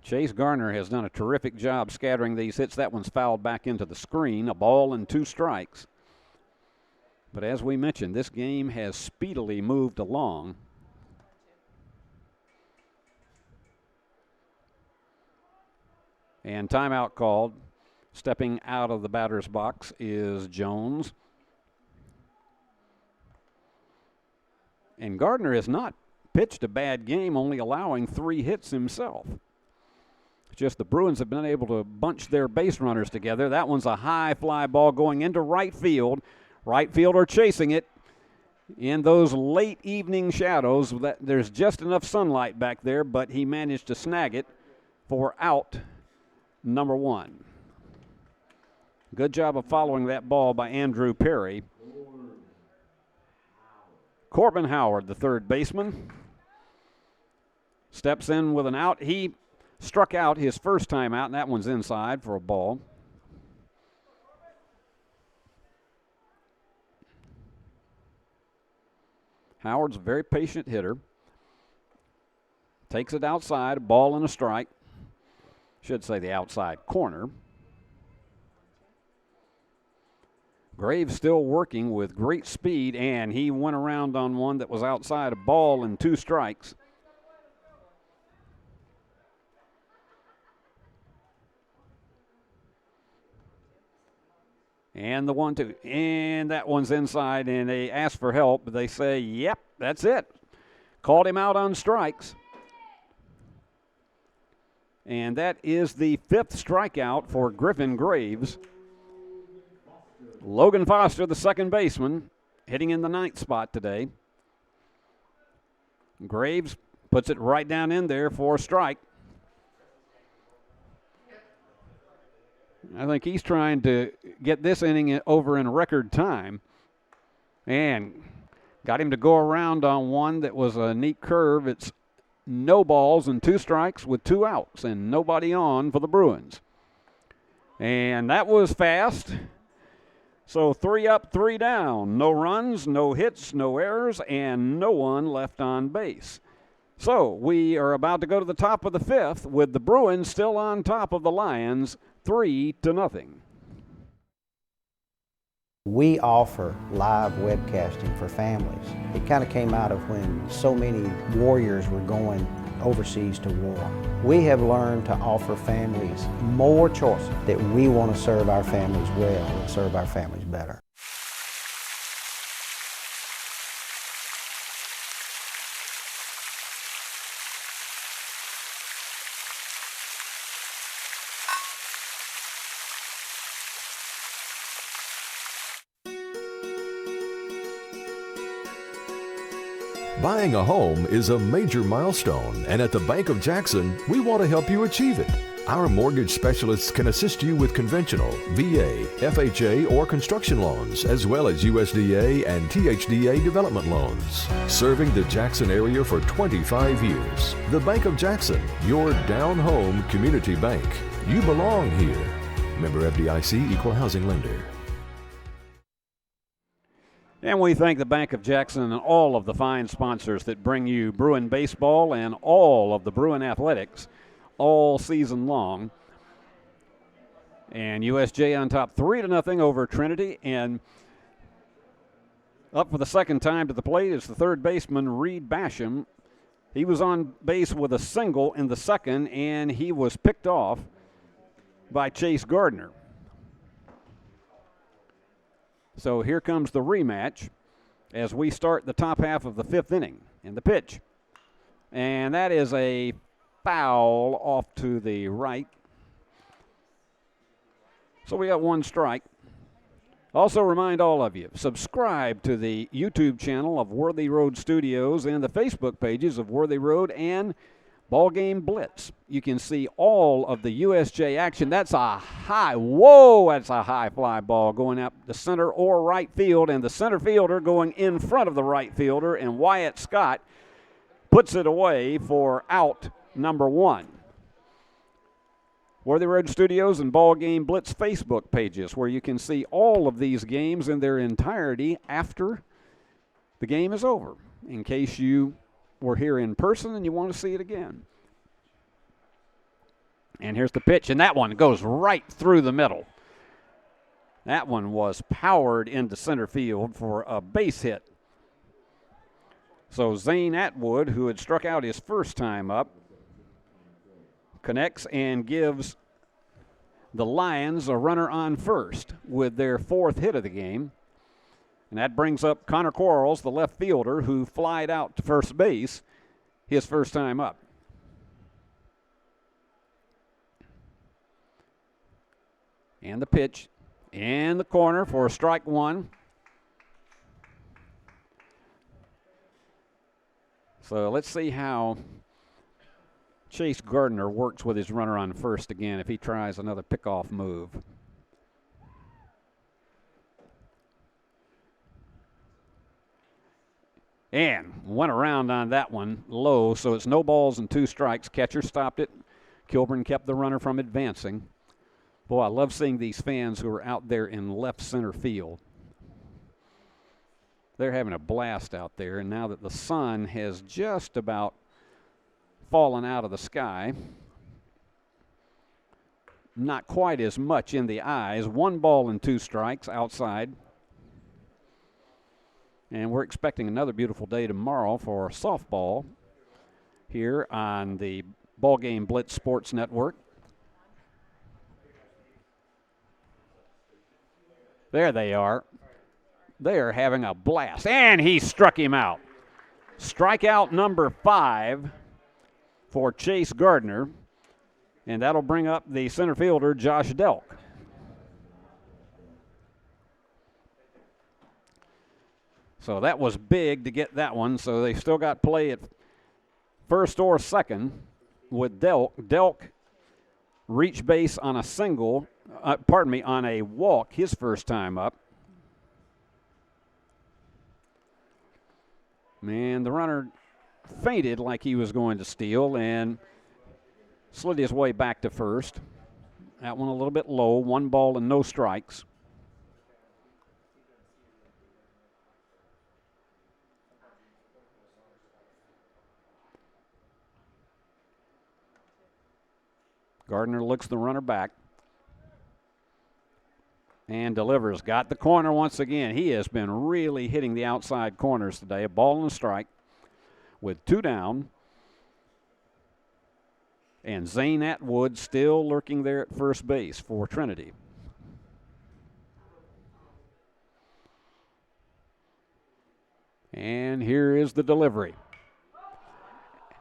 Chase Garner has done a terrific job scattering these hits. That one's fouled back into the screen, 1 ball and 2 strikes. But as we mentioned, this game has speedily moved along. And timeout called. Stepping out of the batter's box is Jones. And Gardner has not pitched a bad game, only allowing 3 hits himself. Just the Bruins have been able to bunch their base runners together. That one's a high fly ball going into right field. Right fielder chasing it in those late evening shadows. There's just enough sunlight back there, but he managed to snag it for out number 1. Good job of following that ball by Andrew Perry. Corbin Howard, the 3rd baseman, steps in with an out. He struck out his first time out, and that one's inside for a ball. Howard's a very patient hitter. Takes it outside, a ball and a strike. Should say the outside corner. Graves still working with great speed, and he went around on one that was outside, a ball and 2 strikes. And the 1-2. And that one's inside, and they ask for help, but they say, yep, that's it. Called him out on strikes. And that is the 5th strikeout for Griffin Graves. Logan Foster, the 2nd baseman, hitting in the 9th spot today. Graves puts it right down in there for a strike. I think he's trying to get this inning over in record time. And Got him to go around on one that was a neat curve. It's no balls and 2 strikes with 2 outs and nobody on for the Bruins. And that was fast. So 3 up, 3 down. No runs, no hits, no errors, and no one left on base. So we are about to go to the top of the 5th with the Bruins still on top of the Lions, 3-0. We offer live webcasting for families. It kind of came out of when so many warriors were going overseas to war. We have learned to offer families more choices, that we want to serve our families well and serve our families better. Buying a home is a major milestone, and at the Bank of Jackson, we want to help you achieve it. Our mortgage specialists can assist you with conventional, VA, FHA, or construction loans, as well as USDA and THDA development loans. Serving the Jackson area for 25 years. The Bank of Jackson, your down-home community bank. You belong here. Member FDIC, Equal Housing Lender. And we thank the Bank of Jackson and all of the fine sponsors that bring you Bruin baseball and all of the Bruin athletics all season long. And USJ on top 3-0 over Trinity. And up for the second time to the plate is the third baseman, Reed Basham. He was on base with a single in the second, and he was picked off by Chase Gardner. So here comes the rematch as we start the top half of the 5th inning. And the pitch. And that is a foul off to the right. So we got 1 strike. Also remind all of you, subscribe to the YouTube channel of Worthy Road Studios and the Facebook pages of Worthy Road and BallGame Blitz. You can see all of the USJ action. That's a high, whoa, that's a high fly ball going up the center or right field, and the center fielder going in front of the right fielder, and Wyatt Scott puts it away for out number 1. Worthy Road Studios and BallGame Blitz Facebook pages, where you can see all of these games in their entirety after the game is over, in case you were here in person and you want to see it again. And here's the pitch, and that one goes right through the middle. That one was powered into center field for a base hit. So Zane Atwood, who had struck out his first time up, connects and gives the Lions a runner on first with their 4th hit of the game. And that brings up Connor Quarles, the left fielder, who flied out to first base his first time up. And the pitch in the corner for strike 1. So let's see how Chase Gardner works with his runner on first again if he tries another pickoff move. And went around on that one low, so it's no balls and 2 strikes. Catcher stopped it. Kilburn kept the runner from advancing. Boy, I love seeing these fans who are out there in left center field. They're having a blast out there, and now that the sun has just about fallen out of the sky, not quite as much in the eyes. 1 ball and 2 strikes outside. And we're expecting another beautiful day tomorrow for softball here on the BallGame Blitz Sports Network. There they are. They are having a blast. And he struck him out. Strikeout number 5 for Chase Gardner. And that'll bring up the center fielder, Josh Delk. So that was big to get that one. So they still got play at first or second with Delk. Delk reached base on a single, on a walk his first time up. Man, the runner feinted like he was going to steal and slid his way back to first. That one a little bit low, 1 ball and no strikes. Gardner looks the runner back and delivers. Got the corner once again. He has been really hitting the outside corners today. A ball and a strike with 2 down. And Zane Atwood still lurking there at first base for Trinity. And here is the delivery.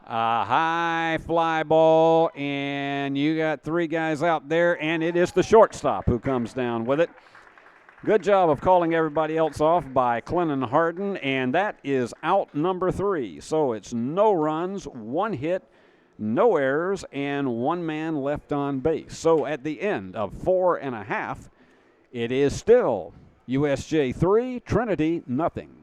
A high fly ball, and you got 3 guys out there, and it is the shortstop who comes down with it. Good job of calling everybody else off by Clennon Harden, and that is out number 3. So it's no runs, 1 hit, no errors, and 1 man left on base. So at the end of 4 1/2, it is still USJ 3, Trinity nothing.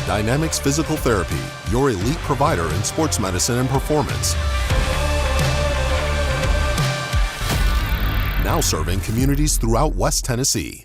Dynamics Physical Therapy, your elite provider in sports medicine and performance. Now serving communities throughout West Tennessee.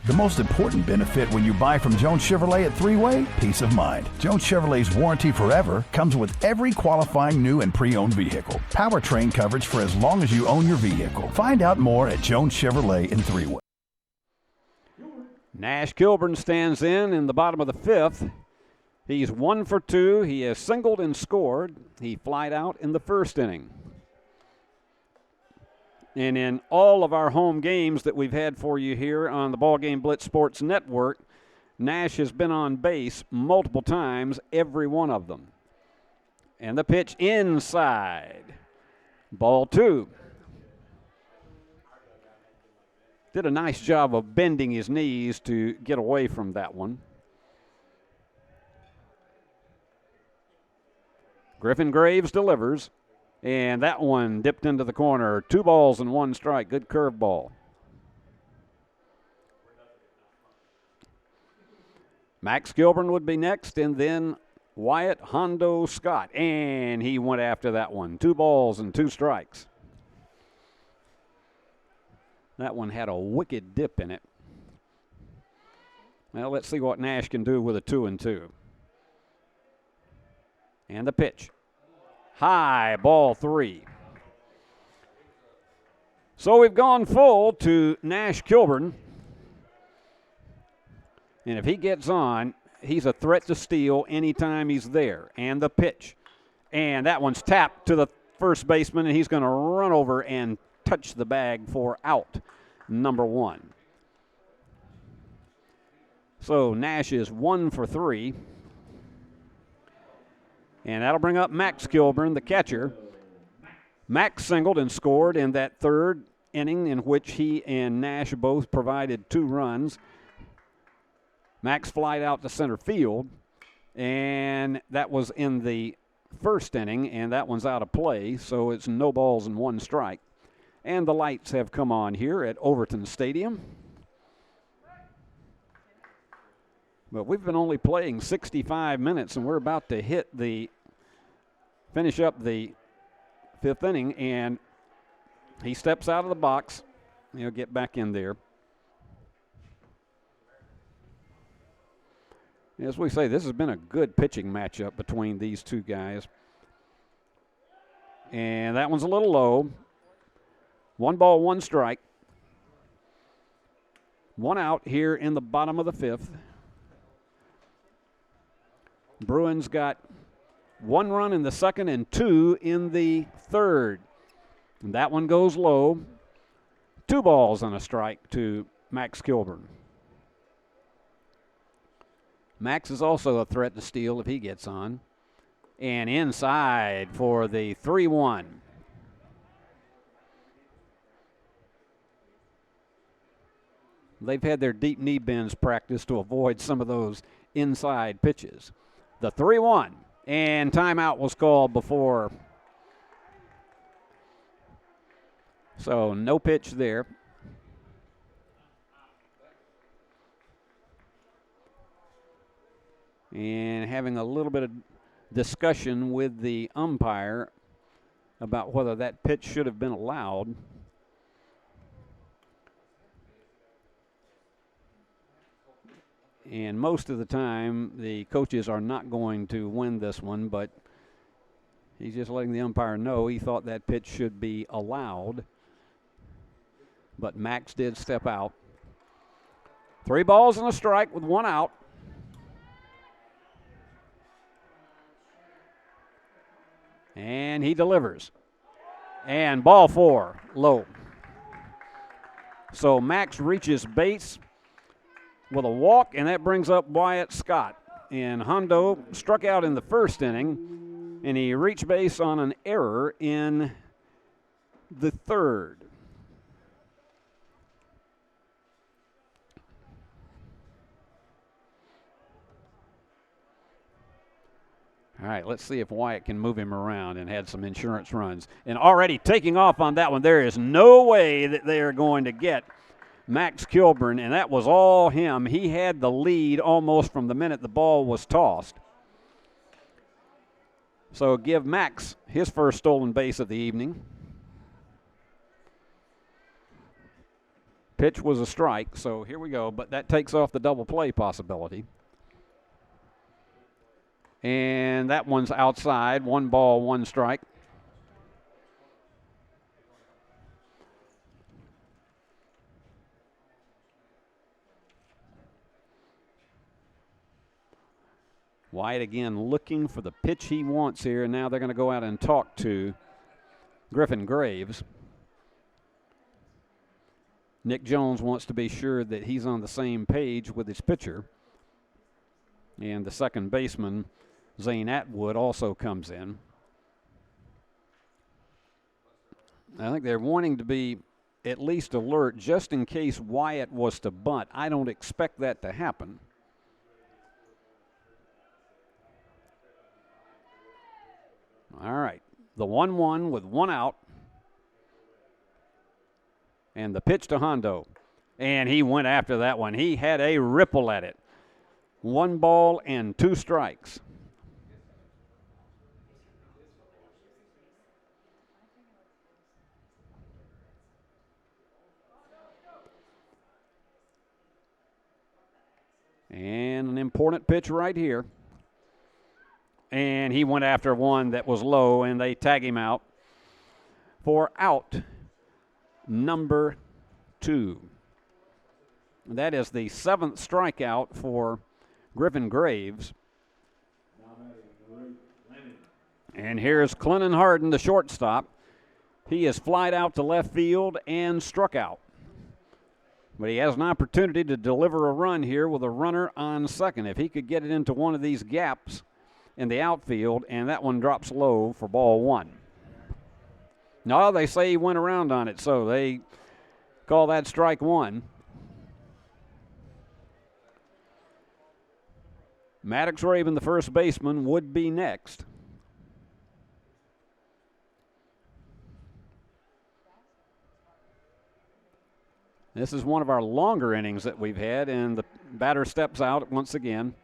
The most important benefit when you buy from Jones Chevrolet at Three-Way? Peace of mind. Jones Chevrolet's warranty forever comes with every qualifying new and pre-owned vehicle. Powertrain coverage for as long as you own your vehicle. Find out more at Jones Chevrolet in Three-Way. Nash Kilburn stands in the bottom of the 5th. He's 1 for 2. He has singled and scored. He flied out in the first inning. And in all of our home games that we've had for you here on the BallGame Blitz Sports Network, Nash has been on base multiple times, every one of them. And the pitch inside. Ball 2. Did a nice job of bending his knees to get away from that one. Griffin Graves delivers. And that one dipped into the corner. 2 balls and 1 strike. Good curveball. Max Kilburn would be next, and then Wyatt Hondo Scott. And he went after that one. 2 balls and 2 strikes. That one had a wicked dip in it. Well, let's see what Nash can do with a 2-2. And the pitch. High, ball 3. So we've gone full to Nash Kilburn. And if he gets on, he's a threat to steal anytime he's there. And the pitch. And that one's tapped to the first baseman, and he's going to run over and touch the bag for out number 1. So Nash is 1 for 3. And that'll bring up Max Kilburn, the catcher. Max singled and scored in that 3rd inning in which he and Nash both provided 2 runs. Max flied out to center field, and that was in the 1st inning, and that one's out of play, so it's no balls and 1 strike. And the lights have come on here at Overton Stadium. But we've been only playing 65 minutes, and we're about to finish up the 5th inning, and he steps out of the box. He'll get back in there. As we say, this has been a good pitching matchup between these 2 guys. And that one's a little low. 1 ball, 1 strike. 1 out here in the bottom of the 5th. Bruins got 1 run in the 2nd and 2 in the 3rd. And that one goes low. 2 balls and a strike to Max Kilburn. Max is also a threat to steal if he gets on. And inside for the 3-1. They've had their deep knee bends practiced to avoid some of those inside pitches. The 3-1, and timeout was called before. So no pitch there. And having a little bit of discussion with the umpire about whether that pitch should have been allowed. And most of the time, the coaches are not going to win this one, but he's just letting the umpire know he thought that pitch should be allowed. But Max did step out. 3 balls and a strike with 1 out. And he delivers. And ball 4, low. So Max reaches base with a walk, and that brings up Wyatt Scott. And Hondo struck out in the first inning, and he reached base on an error in the third. All right, let's see if Wyatt can move him around and had some insurance runs. And already taking off on that one, there is no way that they are going to get Max Kilburn, and that was all him. He had the lead almost from the minute the ball was tossed. So give Max his first stolen base of the evening. Pitch was a strike, so here we go, but that takes off the double play possibility. And that one's outside. 1 ball, 1 strike. Wyatt again looking for the pitch he wants here. And now they're going to go out and talk to Griffin Graves. Nick Jones wants to be sure that he's on the same page with his pitcher. And the second baseman, Zane Atwood, also comes in. I think they're wanting to be at least alert just in case Wyatt was to bunt. I don't expect that to happen. All right, the 1-1 with 1 out. And the pitch to Hondo. And he went after that one. He had a ripple at it. 1 ball and 2 strikes. And an important pitch right here. And he went after one that was low, and they tag him out for out number 2. That is the 7th strikeout for Griffin Graves. And here's Clennon Harden, the shortstop. He has flied out to left field and struck out. But he has an opportunity to deliver a run here with a runner on second. If he could get it into one of these gaps in the outfield, and that one drops low for ball 1. No, they say he went around on it, so they call that strike 1. Maddox Raven, the first baseman, would be next. This is one of our longer innings that we've had, and the batter steps out once again.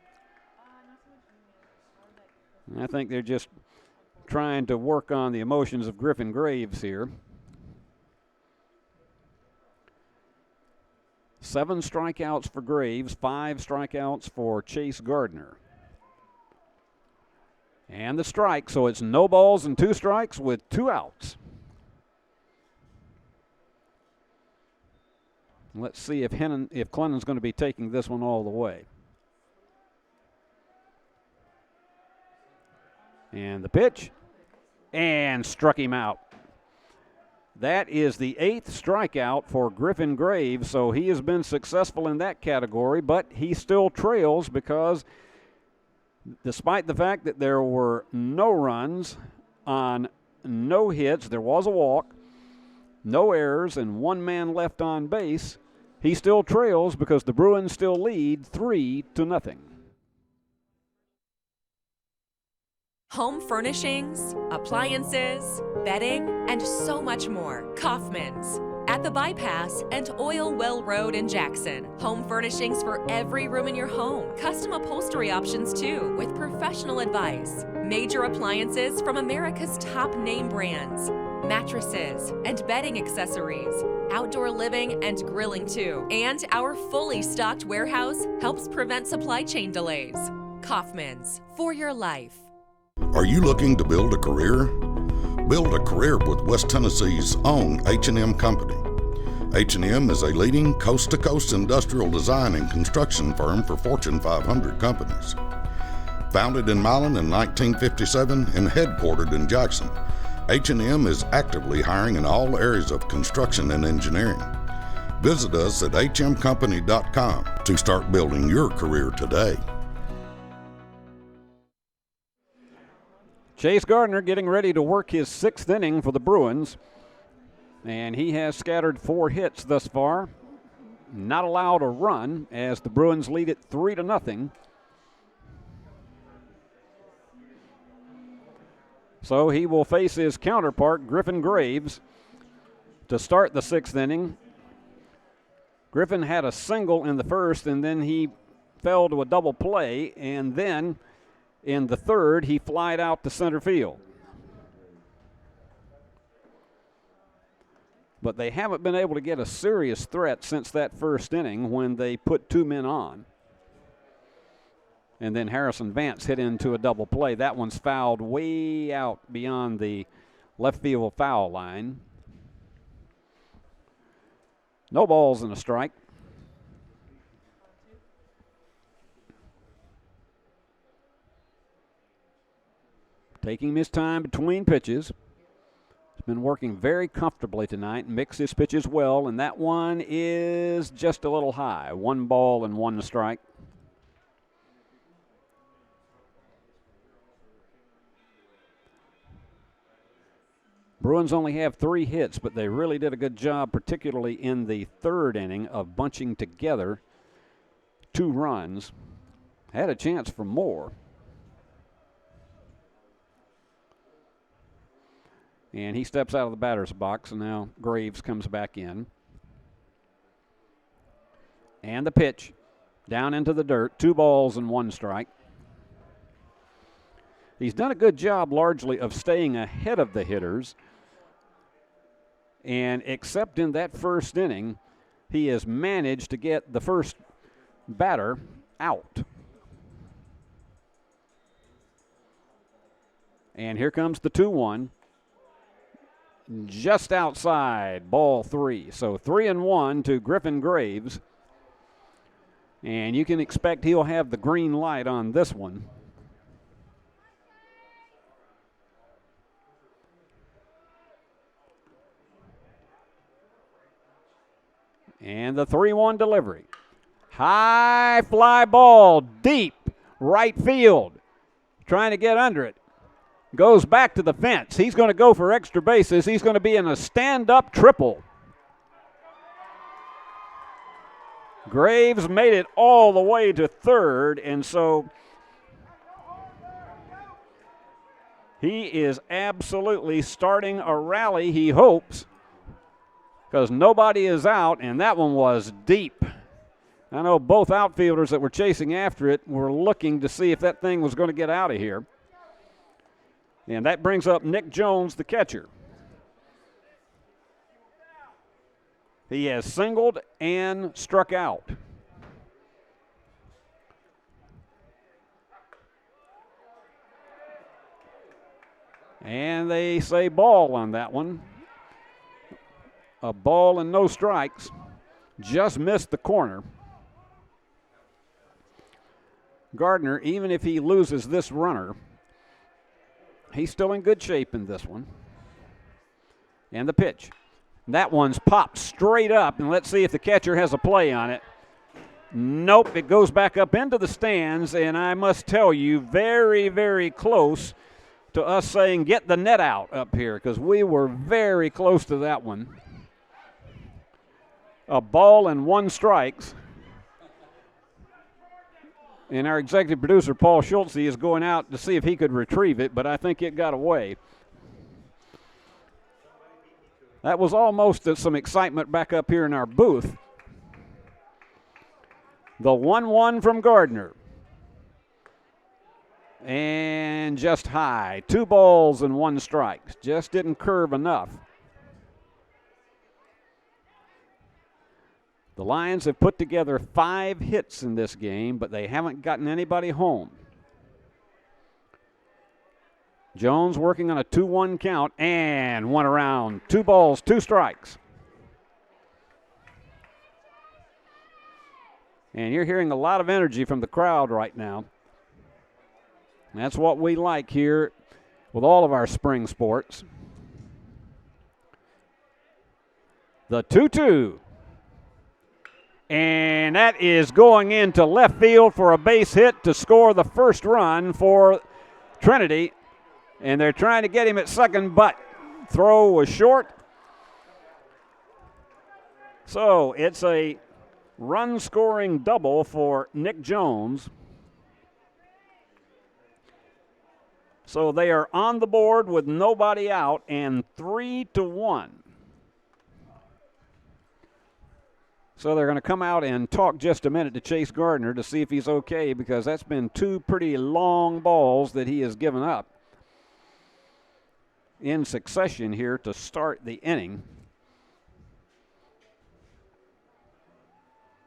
I think they're just trying to work on the emotions of Griffin Graves here. 7 strikeouts for Graves, 5 strikeouts for Chase Gardner. And the strike, so it's no balls and 2 strikes with 2 outs. Let's see if Clennon's going to be taking this one all the way. And the pitch, and struck him out. That is the 8th strikeout for Griffin Graves, so he has been successful in that category, but he still trails because despite the fact that there were no runs on no hits, there was a walk, no errors, and one man left on base, he still trails because the Bruins still lead 3-0. Home furnishings, appliances, bedding, and so much more. Kaufman's. At the Bypass and Oil Well Road in Jackson. Home furnishings for every room in your home. Custom upholstery options too, with professional advice. Major appliances from America's top name brands. Mattresses and bedding accessories. Outdoor living and grilling too. And our fully stocked warehouse helps prevent supply chain delays. Kaufman's. For your life. Are you looking to build a career? Build a career with West Tennessee's own H&M Company. H&M is a leading coast-to-coast industrial design and construction firm for Fortune 500 companies. Founded in Milan in 1957 and headquartered in Jackson, H&M is actively hiring in all areas of construction and engineering. Visit us at hmcompany.com to start building your career today. Chase Gardner getting ready to work his 6th inning for the Bruins, and he has scattered 4 hits thus far. Not allowed a run as the Bruins lead it 3-0. So he will face his counterpart, Griffin Graves, to start the 6th inning. Griffin had a single in the first, and then he fell to a double play, and then in the 3rd, he flied out to center field. But they haven't been able to get a serious threat since that 1st inning when they put 2 men on. And then Harrison Vance hit into a double play. That one's fouled way out beyond the left field foul line. No balls and a strike. Taking his time between pitches. He's been working very comfortably tonight and mixed his pitches well, and that one is just a little high. 1 ball and 1 strike. Bruins only have 3 hits, but they really did a good job, particularly in the 3rd inning, of bunching together 2 runs. Had a chance for more. And he steps out of the batter's box, and now Graves comes back in. And the pitch down into the dirt, 2 balls and 1 strike. He's done a good job largely of staying ahead of the hitters. And except in that 1st inning, he has managed to get the first batter out. And here comes the 2-1. Just outside, ball 3. So 3-1 to Griffin Graves. And you can expect he'll have the green light on this one. And the 3-1 delivery. High fly ball, deep right field. Trying to get under it. Goes back to the fence. He's going to go for extra bases. He's going to be in a stand-up triple. Graves made it all the way to 3rd, and so he is absolutely starting a rally, he hopes, because nobody is out, and that one was deep. I know both outfielders that were chasing after it were looking to see if that thing was going to get out of here. And that brings up Nick Jones, the catcher. He has singled and struck out. And they say ball on that one. A ball and no strikes. Just missed the corner. Gardner, even if he loses this runner, he's still in good shape in this one. And the pitch. That one's popped straight up, and let's see if the catcher has a play on it. Nope, it goes back up into the stands, and I must tell you, very, very close to us saying get the net out up here, because we were very close to that one. A ball and 1 strikes. And our executive producer, Paul Schultze, is going out to see if he could retrieve it, but I think it got away. That was almost some excitement back up here in our booth. The 1-1 from Gardner. And just high. 2 balls and 1 strike. Just didn't curve enough. The Lions have put together 5 hits in this game, but they haven't gotten anybody home. Jones working on a 2-1 count and 1 around. 2 balls, 2 strikes. And you're hearing a lot of energy from the crowd right now. That's what we like here with all of our spring sports. The 2-2. And that is going into left field for a base hit to score the first run for Trinity. And they're trying to get him at second, but throw was short. So it's a run-scoring double for Nick Jones. So they are on the board with nobody out and 3-1. So they're going to come out and talk just a minute to Chase Gardner to see if he's okay, because that's been 2 pretty long balls that he has given up in succession here to start the inning.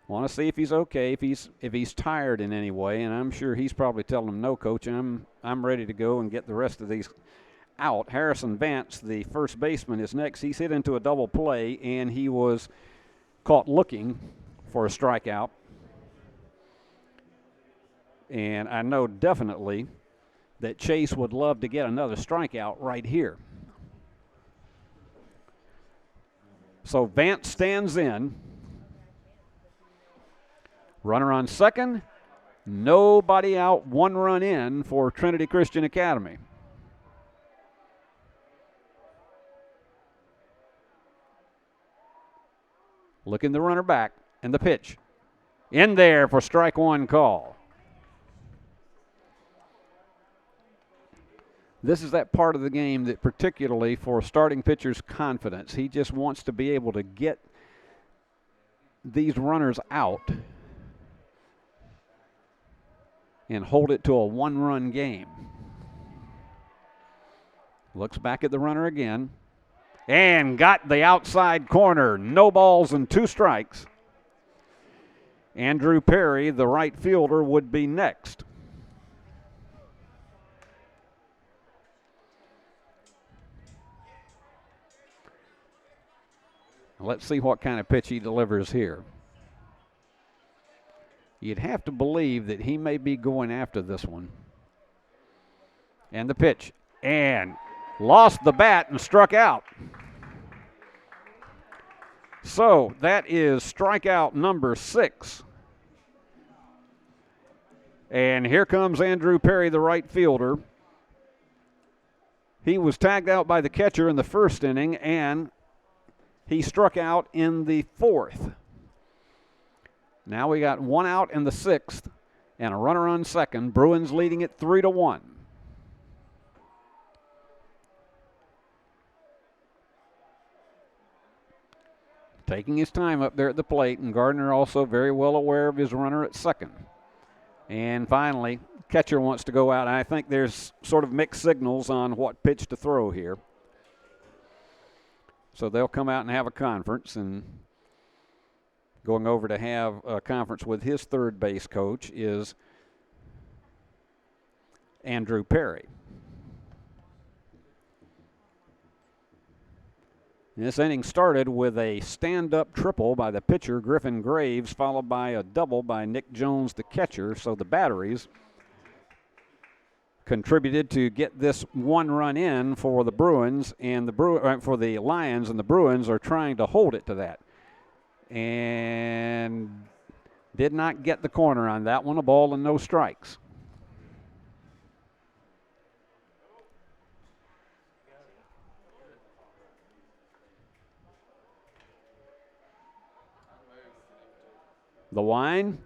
Want to see if he's okay, if he's tired in any way, and I'm sure he's probably telling him, no, coach, I'm ready to go and get the rest of these out. Harrison Vance, the first baseman, is next. He's hit into a double play, and he was caught looking for a strikeout. And I know definitely that Chase would love to get another strikeout right here. So Vance stands in. Runner on second. Nobody out, 1 run in for Trinity Christian Academy. Looking the runner back, and the pitch. In there for strike 1 call. This is that part of the game that particularly for starting pitcher's confidence, he just wants to be able to get these runners out and hold it to a 1-run game. Looks back at the runner again. And got the outside corner. No balls and 2 strikes. Andrew Perry, the right fielder, would be next. Let's see what kind of pitch he delivers here. You'd have to believe that he may be going after this one. And the pitch. And lost the bat and struck out. So that is strikeout number 6. And here comes Andrew Perry, the right fielder. He was tagged out by the catcher in the first inning, and he struck out in the 4th. Now we got 1 out in the 6th and a runner on second. Bruins leading it 3-1. Taking his time up there at the plate, and Gardner also very well aware of his runner at second. And finally, catcher wants to go out. I think there's sort of mixed signals on what pitch to throw here. So they'll come out and have a conference, and going over to have a conference with his third base coach is Andrew Perry. This inning started with a stand-up triple by the pitcher, Griffin Graves, followed by a double by Nick Jones, the catcher. So the batteries contributed to get this one run in for the Bruins and for the Lions, and the Bruins are trying to hold it to that. And did not get the corner on that one. A ball and no strikes. The wind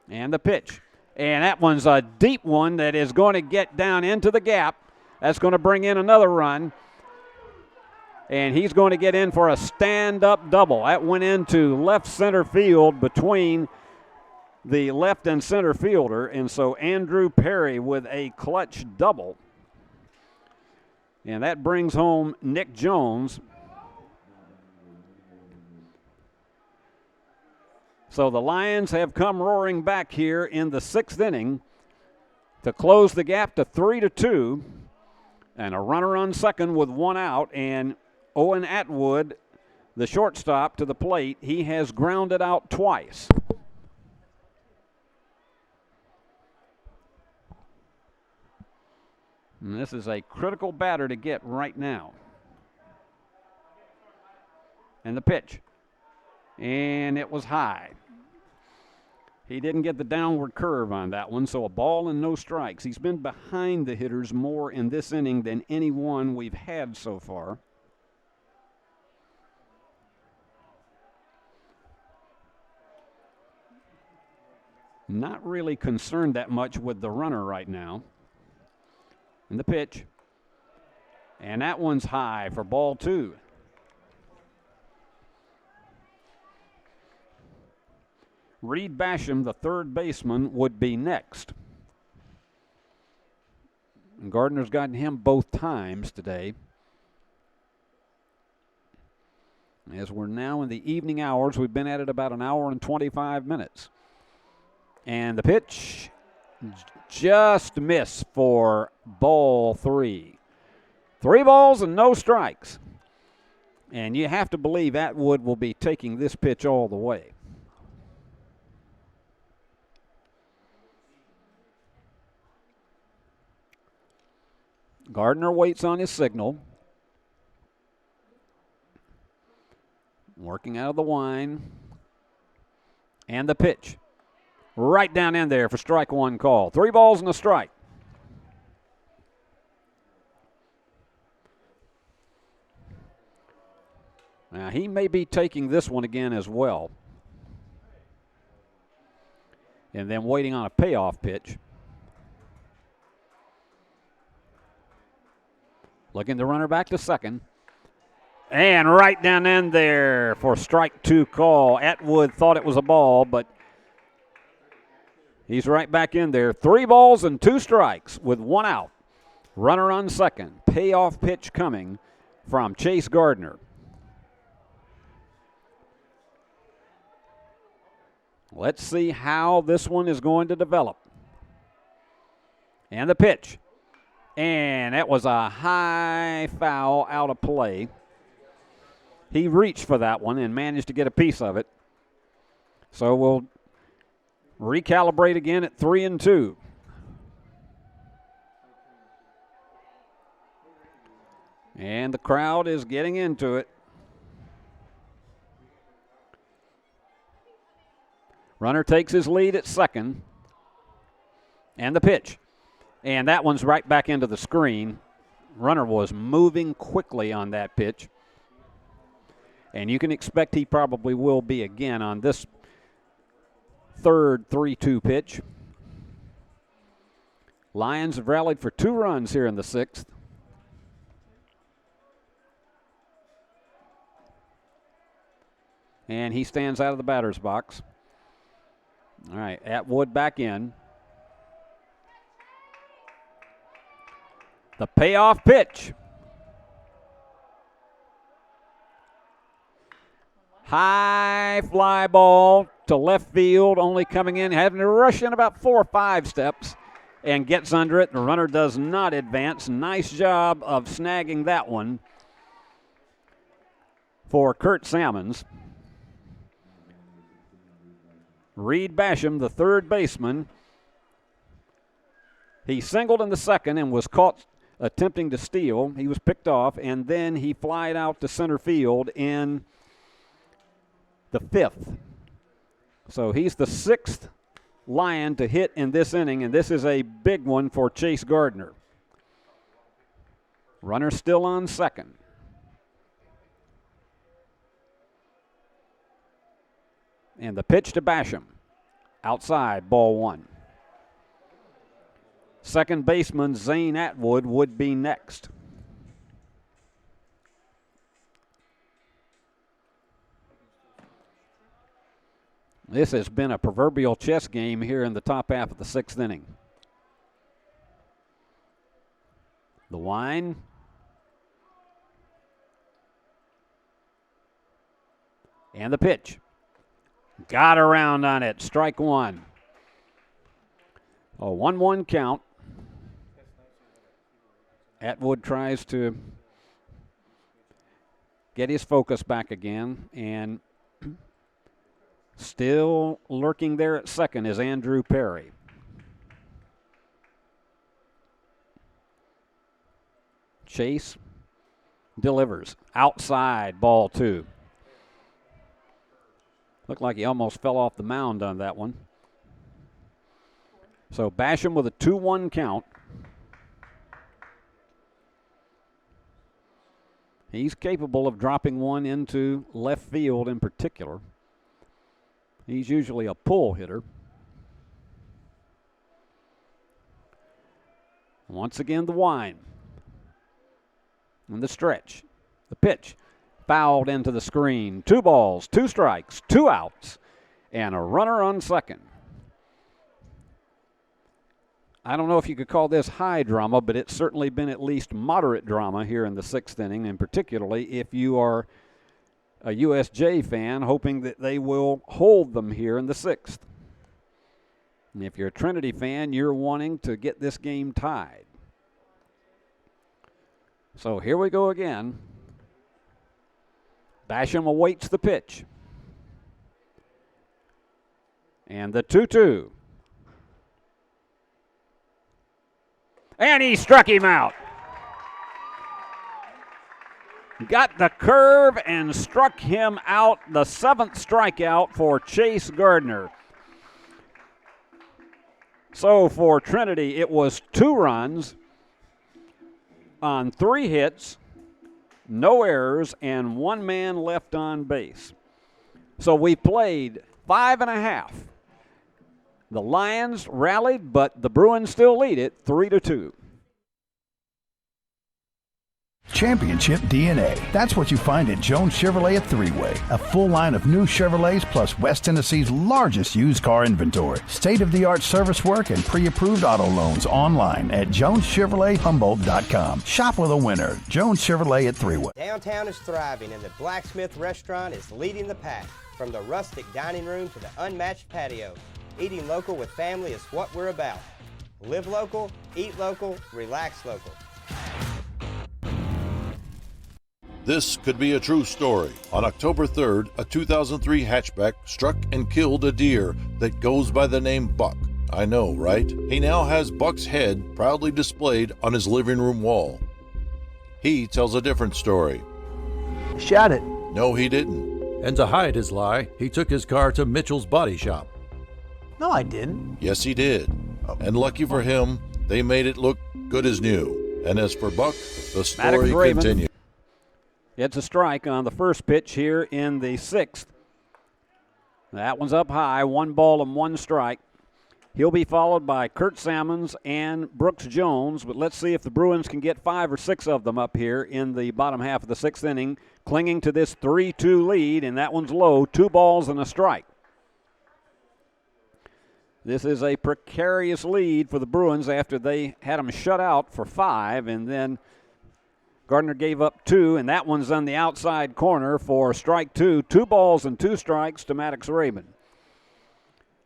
and the pitch. And that one's a deep one that is going to get down into the gap. That's going to bring in another run. And he's going to get in for a stand-up double. That went into left center field between the left and center fielder. And so Andrew Perry with a clutch double. And that brings home Nick Jones. So the Lions have come roaring back here in the 6th inning to close the gap to 3-2. And a runner on second with one out. And Owen Atwood, the shortstop, to the plate. He has grounded out twice. And this is a critical batter to get right now. And the pitch. And it was high. He didn't get the downward curve on that one, so a ball and no strikes. He's been behind the hitters more in this inning than any one we've had so far. Not really concerned that much with the runner right now. And the pitch. And that one's high for ball 2. Reed Basham, the third baseman, would be next. And Gardner's gotten him both times today. As we're now in the evening hours, we've been at it about an hour and 25 minutes. And the pitch just missed for ball 3. 3 balls and no strikes. And you have to believe Atwood will be taking this pitch all the way. Gardner waits on his signal. Working out of the wind. And the pitch. Right down in there for strike 1 call. 3 balls and a strike. Now he may be taking this one again as well. And then waiting on a payoff pitch. Looking the runner back to second. And right down in there for strike 2 call. Atwood thought it was a ball, but he's right back in there. 3 balls and 2 strikes with 1 out. Runner on second. Payoff pitch coming from Chase Gardner. Let's see how this one is going to develop. And the pitch. And that was a high foul out of play. He reached for that one and managed to get a piece of it. So we'll recalibrate again at 3-2. And the crowd is getting into it. Runner takes his lead at second. And the pitch. And that one's right back into the screen. Runner was moving quickly on that pitch. And you can expect he probably will be again on this third 3-2 pitch. Lions have rallied for 2 runs here in the 6th. And he stands out of the batter's box. All right, Atwood back in. The payoff pitch. High fly ball to left field, only coming in, having to rush in about 4 or 5 steps and gets under it. The runner does not advance. Nice job of snagging that one for Kurt Salmons. Reed Basham, the third baseman, He singled in the second and was caught attempting to steal. He was picked off, and then he flied out to center field in the fifth. So he's the sixth Lion to hit in this inning, and this is a big one for Chase Gardner. Runner still on second. And the pitch to Basham. Outside, ball one. Second baseman Zane Atwood would be next. This has been a proverbial chess game here in the top half of the sixth inning. The wind. And the pitch. Got around on it. Strike one. A 1-1 count. Atwood tries to get his focus back again, and still lurking there at second is Andrew Perry. Chase delivers. Outside, ball two. Looked like he almost fell off the mound on that one. So Basham with a 2-1 count. He's capable of dropping one into left field in particular. He's usually a pull hitter. Once again, the wind. And the stretch. The pitch. Fouled into the screen. 2 balls, 2 strikes, 2 outs, and a runner on second. I don't know if you could call this high drama, but it's certainly been at least moderate drama here in the sixth inning, and particularly if you are a USJ fan hoping that they will hold them here in the sixth. And if you're a Trinity fan, you're wanting to get this game tied. So here we go again. Basham awaits the pitch. And the 2-2. And he struck him out. Got the curve and struck him out. The 7th strikeout for Chase Gardner. So for Trinity, it was 2 runs on 3 hits, no errors, and 1 man left on base. So we played 5 1/2. The Lions rallied, but the Bruins still lead it 3-2. Championship DNA. That's what you find at Jones Chevrolet at Three-Way. A full line of new Chevrolets plus West Tennessee's largest used car inventory. State-of-the-art service work and pre-approved auto loans online at JonesChevroletHumboldt.com. Shop with a winner. Jones Chevrolet at Three-Way. Downtown is thriving and the Blacksmith Restaurant is leading the pack. From the rustic dining room to the unmatched patio, eating local with family is what we're about. Live local, eat local, relax local. This could be a true story. On October 3rd, a 2003 hatchback struck and killed a deer that goes by the name Buck. I know, right? He now has Buck's head proudly displayed on his living room wall. He tells a different story. Shot it. No, he didn't. And to hide his lie, he took his car to Mitchell's Body Shop. No, I didn't. Yes, he did. And lucky for him, they made it look good as new. And as for Buck, the story continues. It's a strike on the first pitch here in the 6th. That one's up high, 1 ball and 1 strike. He'll be followed by Kurt Salmons and Brooks Jones, but let's see if the Bruins can get 5 or 6 of them up here in the bottom half of the 6th inning, clinging to this 3-2 lead, and that one's low, 2 balls and a strike. This is a precarious lead for the Bruins after they had them shut out for 5, and then Gardner gave up 2, and that one's on the outside corner for strike 2. 2 balls and 2 strikes to Maddox Raymond.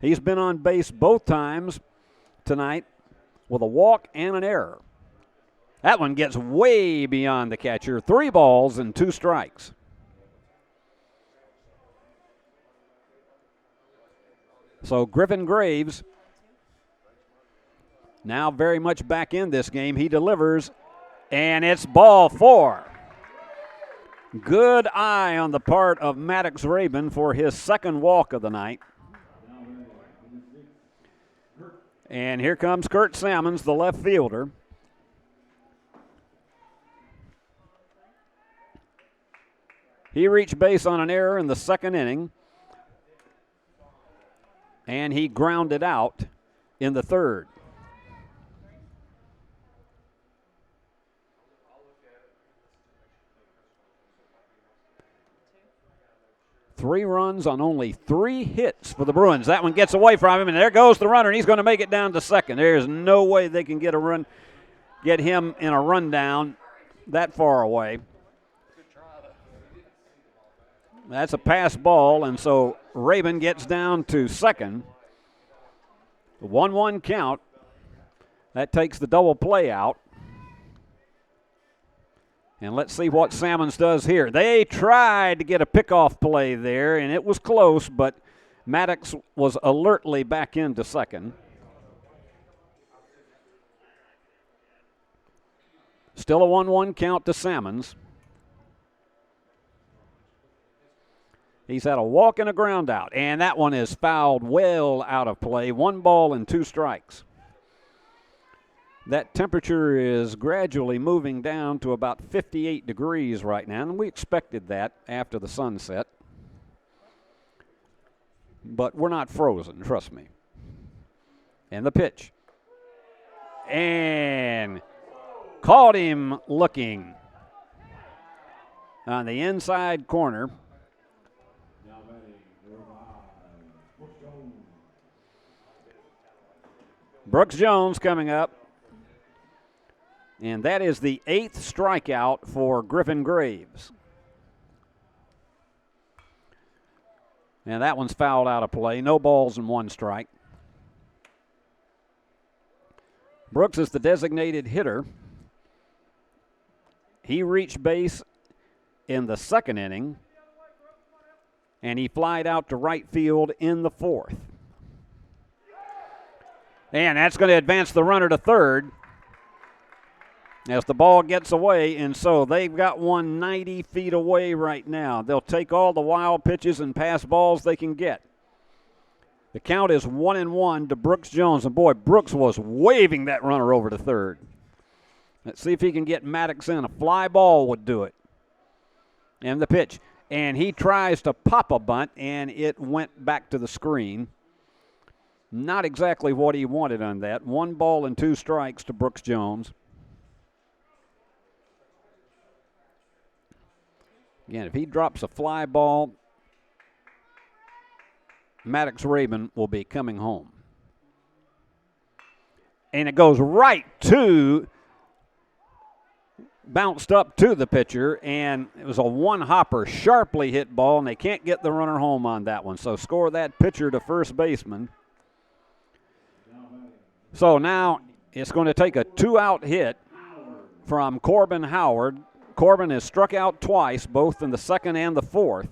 He's been on base both times tonight with a walk and an error. That one gets way beyond the catcher. 3 balls and 2 strikes. So Griffin Graves now very much back in this game. He delivers, and it's ball 4. Good eye on the part of Maddox Rabin for his second walk of the night. And here comes Kurt Salmons, the left fielder. He reached base on an error in the second inning, and he grounded out in the third. Three runs on only 3 hits for the Bruins. That one gets away from him, and there goes the runner, and he's going to make it down to second. There's no way they can get him in a rundown that far away. That's a pass ball, and so Rabin gets down to second. 1-1 count. That takes the double play out. And let's see what Salmons does here. They tried to get a pickoff play there, and it was close, but Maddox was alertly back into second. Still a 1-1 count to Salmons. He's had a walk and a ground out, and that one is fouled well out of play. 1 ball and 2 strikes. That temperature is gradually moving down to about 58 degrees right now, and we expected that after the sunset. But we're not frozen, trust me. And the pitch. And caught him looking on the inside corner. Brooks Jones coming up. And that is the 8th strikeout for Griffin Graves. And that one's fouled out of play. No balls and 1 strike. Brooks is the designated hitter. He reached base in the second inning, and he flied out to right field in the 4th. And that's going to advance the runner to third as the ball gets away, and so they've got one 90 feet away right now. They'll take all the wild pitches and pass balls they can get. The count is 1-1 to Brooks Jones, and boy, Brooks was waving that runner over to third. Let's see if he can get Maddox in. A fly ball would do it. And the pitch. And he tries to pop a bunt, and it went back to the screen. Not exactly what he wanted on that. 1 ball and 2 strikes to Brooks Jones. Again, if he drops a fly ball, Maddox Rabin will be coming home. And it goes right to, bounced up to the pitcher, and it was a one-hopper, sharply hit ball, and they can't get the runner home on that one. So score that pitcher to first baseman. So now it's going to take a 2-out hit from Corbin Howard. Corbin has struck out twice, both in the second and the 4th.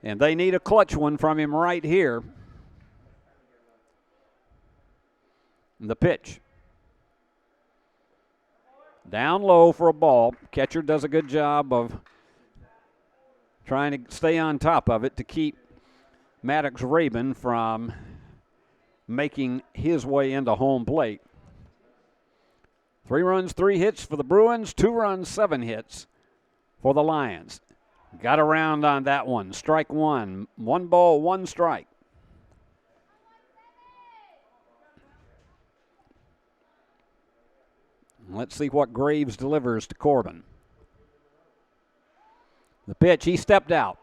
And they need a clutch one from him right here. And the pitch. Down low for a ball. Catcher does a good job of trying to stay on top of it to keep Maddox Rabin from making his way into home plate. 3 runs, 3 hits for the Bruins, 2 runs, 7 hits for the Lions. Got around on that one. Strike 1. 1 ball, 1 strike. Let's see what Graves delivers to Corbin. The pitch, he stepped out.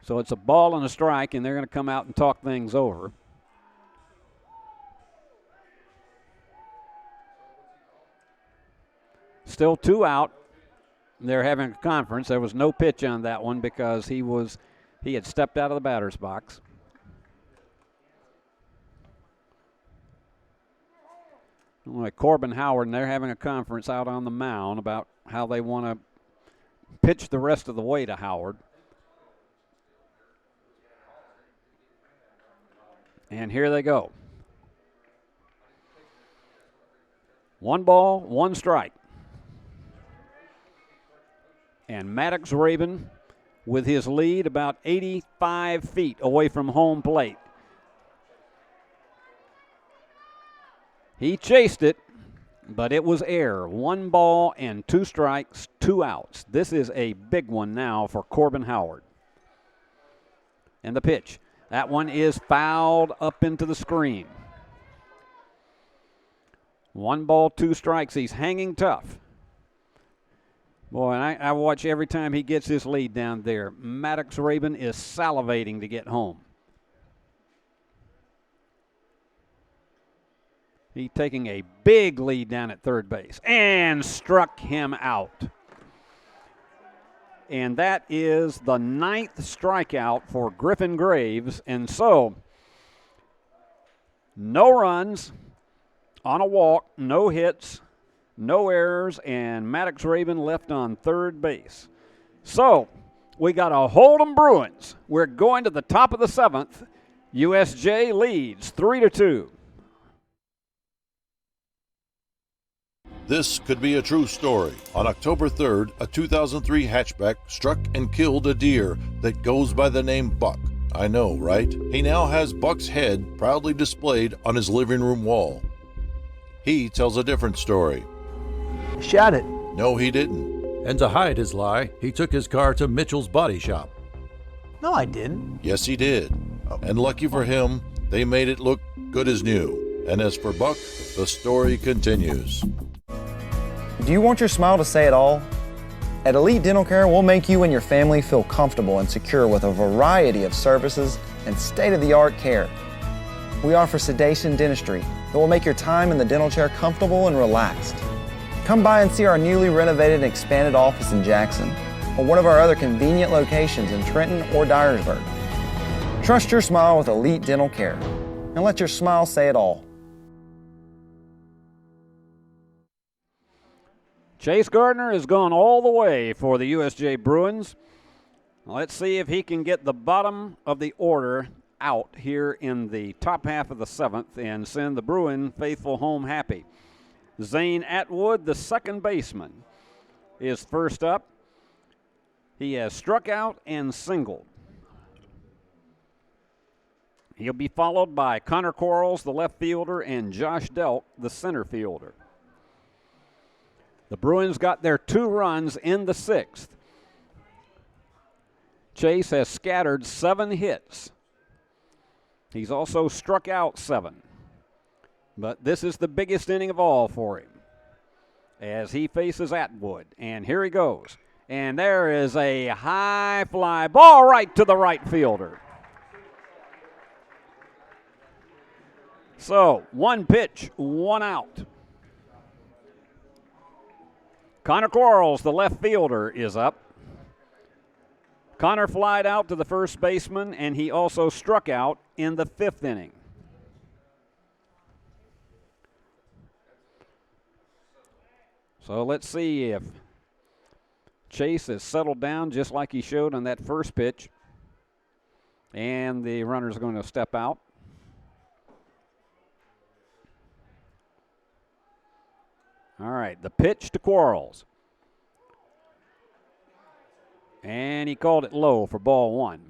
So it's a ball and a strike, and they're going to come out and talk things over. Still 2 out. They're having a conference. There was no pitch on that one because he had stepped out of the batter's box. Like Corbin Howard, and they're having a conference out on the mound about how they want to pitch the rest of the way to Howard. And here they go. 1 ball, 1 strike. And Maddox Raven with his lead about 85 feet away from home plate. He chased it, but it was air. 1 ball and 2 strikes, 2 outs. This is a big one now for Corbin Howard. And the pitch. That one is fouled up into the screen. 1 ball, 2 strikes. He's hanging tough. Boy, and I watch every time he gets his lead down there. Maddox Raven is salivating to get home. He's taking a big lead down at third base and struck him out. And that is the 9th strikeout for Griffin Graves. And so, no runs on a walk, no hits, no errors, and Maddox Raven left on third base. So, we got a Hold'em Bruins. We're going to the top of the 7th. USJ leads 3-2. This could be a true story. On October 3rd, a 2003 hatchback struck and killed a deer that goes by the name Buck. I know, right? He now has Buck's head proudly displayed on his living room wall. He tells a different story. Shot it. No, he didn't. And to hide his lie, he took his car to Mitchell's body shop. No, I didn't. Yes, he did. And lucky for him, they made it look good as new. And as for Buck, the story continues. Do you want your smile to say it all? At Elite Dental Care, we'll make you and your family feel comfortable and secure with a variety of services and state-of-the-art care. We offer sedation dentistry that will make your time in the dental chair comfortable and relaxed. Come by and see our newly renovated and expanded office in Jackson or one of our other convenient locations in Trenton or Dyersburg. Trust your smile with Elite Dental Care and let your smile say it all. Chase Gardner has gone all the way for the USJ Bruins. Let's see if he can get the bottom of the order out here in the top half of the 7th and send the Bruin faithful home happy. Zane Atwood, the second baseman, is first up. He has struck out and singled. He'll be followed by Connor Quarles, the left fielder, and Josh Delk, the center fielder. The Bruins got their 2 runs in the 6th. Chase has scattered 7 hits. He's also struck out 7. But this is the biggest inning of all for him as he faces Atwood. And here he goes. And there is a high fly ball right to the right fielder. So 1 pitch, 1 out. Connor Quarles, the left fielder, is up. Connor flied out to the first baseman, and he also struck out in the 5th inning. So let's see if Chase has settled down just like he showed on that first pitch. And the runner's going to step out. All right, the pitch to Quarles. And he called it low for ball 1.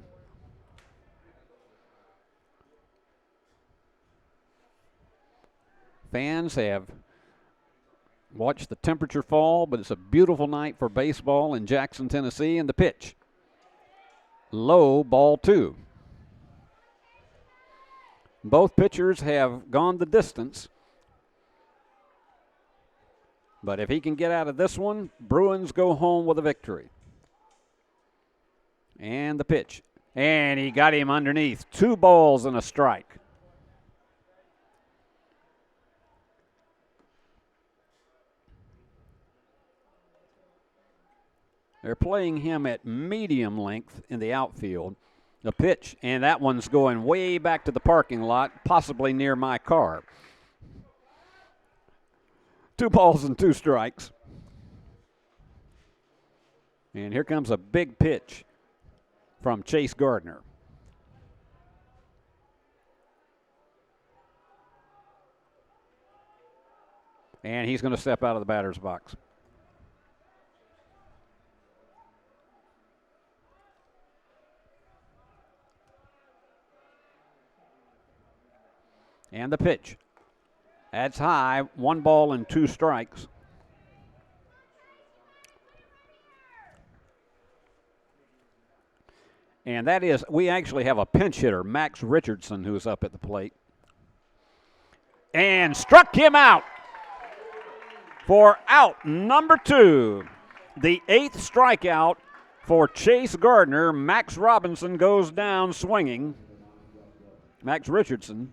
Fans have watched the temperature fall, but it's a beautiful night for baseball in Jackson, Tennessee. And the pitch. Low, ball 2. Both pitchers have gone the distance. But if he can get out of this one, Bruins go home with a victory. And the pitch. And he got him underneath. 2 balls and a strike. They're playing him at medium length in the outfield. The pitch, and that one's going way back to the parking lot, possibly near my car. 2 balls and 2 strikes. And here comes a big pitch from Chase Gardner. And he's going to step out of the batter's box. And the pitch. That's high. 1 ball and 2 strikes. And that is, we actually have a pinch hitter, Max Richardson, who's up at the plate. And struck him out for out number 2. The 8th strikeout for Chase Gardner. Max Robinson goes down swinging. Max Richardson.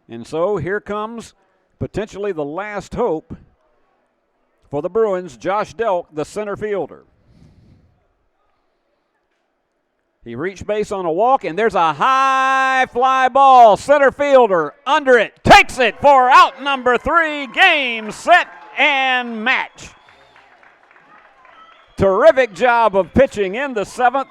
And so here comes potentially the last hope for the Bruins, Josh Delk, the center fielder. He reached base on a walk, and there's a high fly ball. Center fielder under it, takes it for out number 3. Game, set, and match. Terrific job of pitching in the 7th.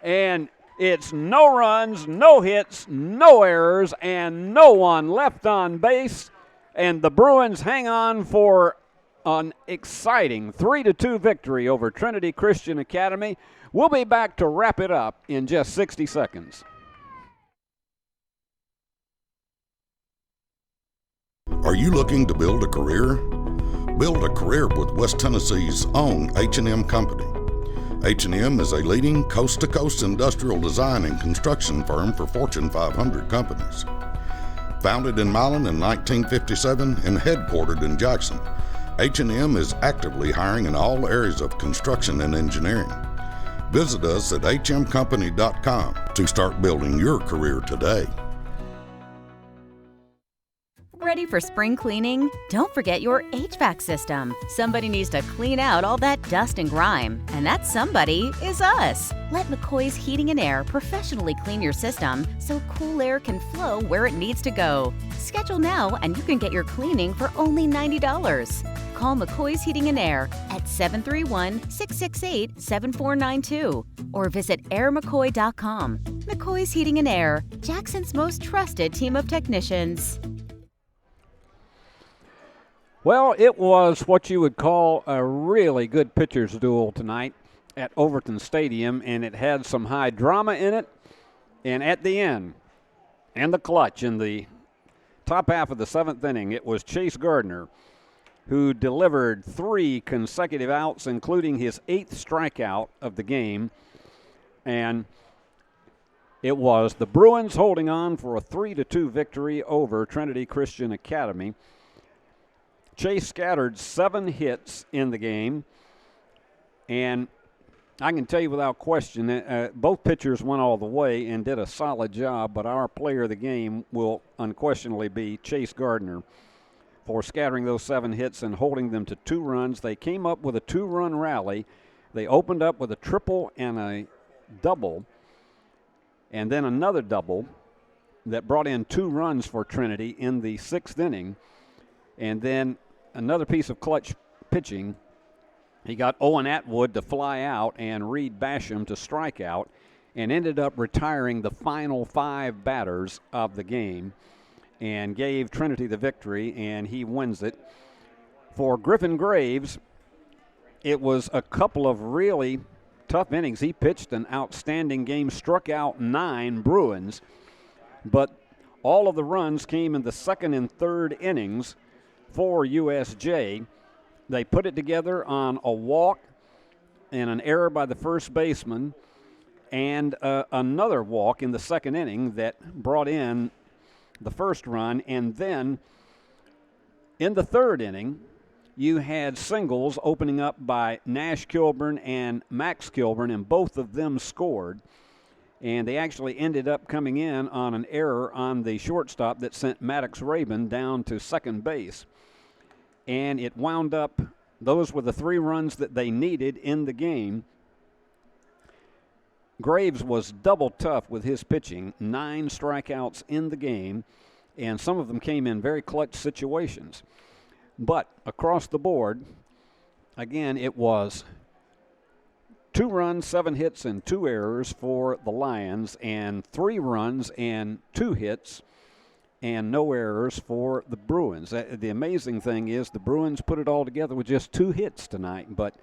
And it's no runs, no hits, no errors, and no one left on base. And the Bruins hang on for an exciting 3-2 victory over Trinity Christian Academy. We'll be back to wrap it up in just 60 seconds. Are you looking to build a career? Build a career with West Tennessee's own H&M Company. H&M is a leading coast-to-coast industrial design and construction firm for Fortune 500 companies. Founded in Milan in 1957 and headquartered in Jackson, H&M is actively hiring in all areas of construction and engineering. Visit us at hmcompany.com to start building your career today. Ready for spring cleaning? Don't forget your HVAC system. Somebody needs to clean out all that dust and grime, and that somebody is us. Let McCoy's Heating and Air professionally clean your system so cool air can flow where it needs to go. Schedule now and you can get your cleaning for only $90. Call McCoy's Heating and Air at 731-668-7492 or visit airmccoy.com. McCoy's Heating and Air, Jackson's most trusted team of technicians. Well, it was what you would call a really good pitcher's duel tonight at Overton Stadium, and it had some high drama in it. And at the end, and the clutch in the top half of the 7th inning, it was Chase Gardner who delivered 3 consecutive outs, including his 8th strikeout of the game. And it was the Bruins holding on for a 3-2 victory over Trinity Christian Academy. Chase scattered 7 hits in the game, and I can tell you without question, both pitchers went all the way and did a solid job, but our player of the game will unquestionably be Chase Gardner for scattering those 7 hits and holding them to 2 runs. They came up with a 2-run rally. They opened up with a triple and a double, and then another double that brought in 2 runs for Trinity in the 6th inning, and then another piece of clutch pitching. He got Owen Atwood to fly out and Reed Basham to strike out and ended up retiring the final 5 batters of the game and gave Trinity the victory, and he wins it. For Griffin Graves, it was a couple of really tough innings. He pitched an outstanding game, struck out 9 Bruins, but all of the runs came in the 2nd and 3rd innings for USJ. They put it together on a walk and an error by the first baseman and another walk in the 2nd inning that brought in the first run. And then in the 3rd inning, you had singles opening up by Nash Kilburn and Max Kilburn, and both of them scored. And they actually ended up coming in on an error on the shortstop that sent Maddox Rabin down to second base. And it wound up, those were the 3 runs that they needed in the game. Graves was double tough with his pitching, 9 strikeouts in the game, and some of them came in very clutch situations. But across the board, again, it was 2 runs, 7 hits, and 2 errors for the Lions, and 3 runs and 2 hits and no errors for the Bruins. The amazing thing is the Bruins put it all together with just 2 hits tonight, but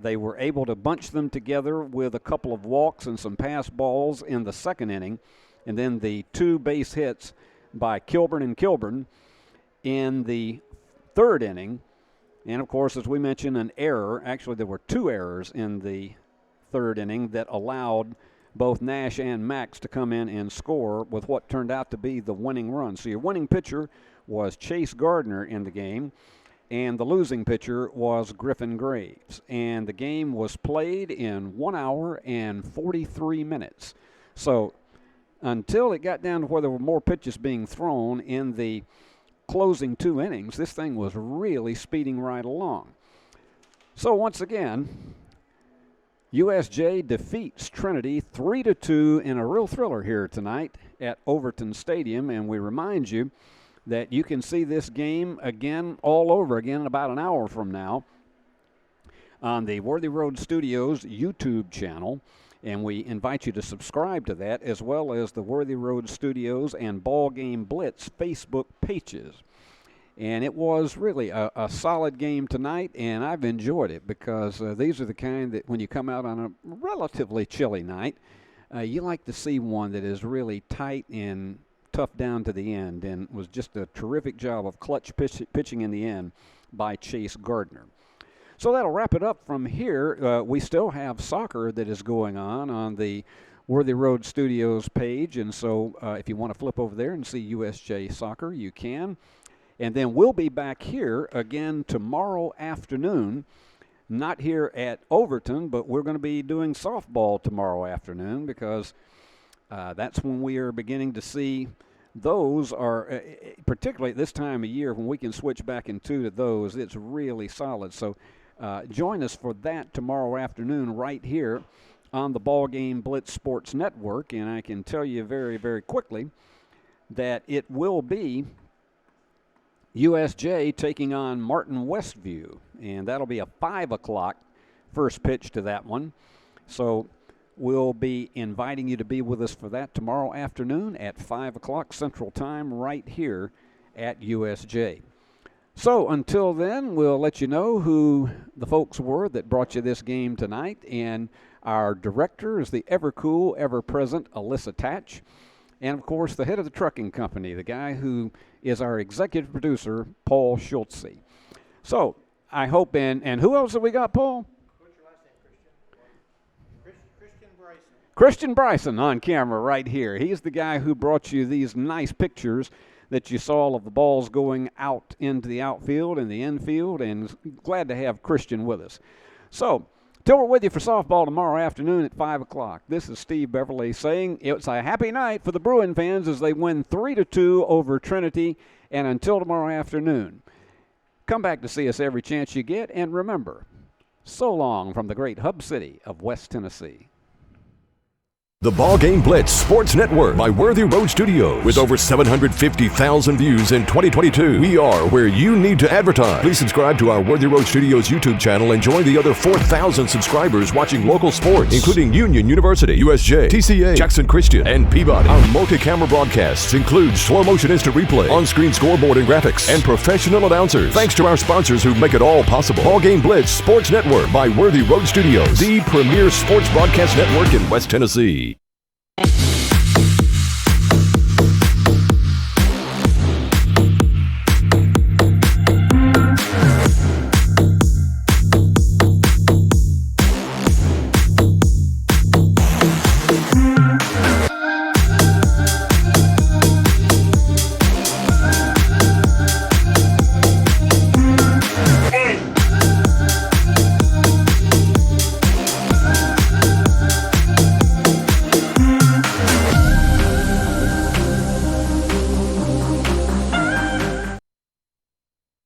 they were able to bunch them together with a couple of walks and some pass balls in the second inning, and then the 2 base hits by Kilburn and Kilburn in the third inning. And, of course, as we mentioned, an error. Actually, there were 2 errors in the third inning that allowed both Nash and Max to come in and score with what turned out to be the winning run. So your winning pitcher was Chase Gardner in the game, and the losing pitcher was Griffin Graves. And the game was played in 1 hour and 43 minutes. So until it got down to where there were more pitches being thrown in the closing 2 innings, this thing was really speeding right along. So once again, USJ defeats Trinity 3-2 in a real thriller here tonight at Overton Stadium, and we remind you that you can see this game again all over again in about an hour from now on the Worthy Road Studios YouTube channel, and we invite you to subscribe to that, as well as the Worthy Road Studios and BallGame Blitz Facebook pages. And it was really a solid game tonight, and I've enjoyed it because these are the kind that when you come out on a relatively chilly night, you like to see one that is really tight and tough down to the end, and was just a terrific job of clutch pitching in the end by Chase Gardner. So that'll wrap it up from here. We still have soccer that is going on the Worthy Road Studios page, and so if you want to flip over there and see USJ soccer, you can. And then we'll be back here again tomorrow afternoon, not here at Overton, but we're going to be doing softball tomorrow afternoon because that's when we are beginning to see those are, particularly at this time of year when we can switch back into those, it's really solid. So join us for that tomorrow afternoon right here on the BallGame Blitz Sports Network. And I can tell you very, very quickly that it will be USJ taking on Martin Westview, and that'll be a 5 o'clock first pitch to that one. So we'll be inviting you to be with us for that tomorrow afternoon at 5 o'clock Central Time right here at USJ. So until then, we'll let you know who the folks were that brought you this game tonight, and our director is the ever-cool, ever-present Alyssa Tatch. And, of course, the head of the trucking company, the guy who is our executive producer, Paul Schultze. So I hope, and who else have we got, Paul? What's your last name, Christian Bryson. Christian Bryson on camera right here. He's the guy who brought you these nice pictures that you saw of the balls going out into the outfield and the infield, and glad to have Christian with us. So, till we're with you for softball tomorrow afternoon at 5 o'clock, this is Steve Beverly saying it's a happy night for the Bruin fans as they win 3-2 over Trinity. And until tomorrow afternoon, come back to see us every chance you get. And remember, so long from the great hub city of West Tennessee. The BallGame Blitz Sports Network by Worthy Road Studios. With over 750,000 views in 2022, we are where you need to advertise. Please subscribe to our Worthy Road Studios YouTube channel and join the other 4,000 subscribers watching local sports, including Union University, USJ, TCA, Jackson Christian, and Peabody. Our multi-camera broadcasts include slow-motion instant replay, on-screen scoreboard and graphics, and professional announcers. Thanks to our sponsors who make it all possible. BallGame Blitz Sports Network by Worthy Road Studios, the premier sports broadcast network in West Tennessee.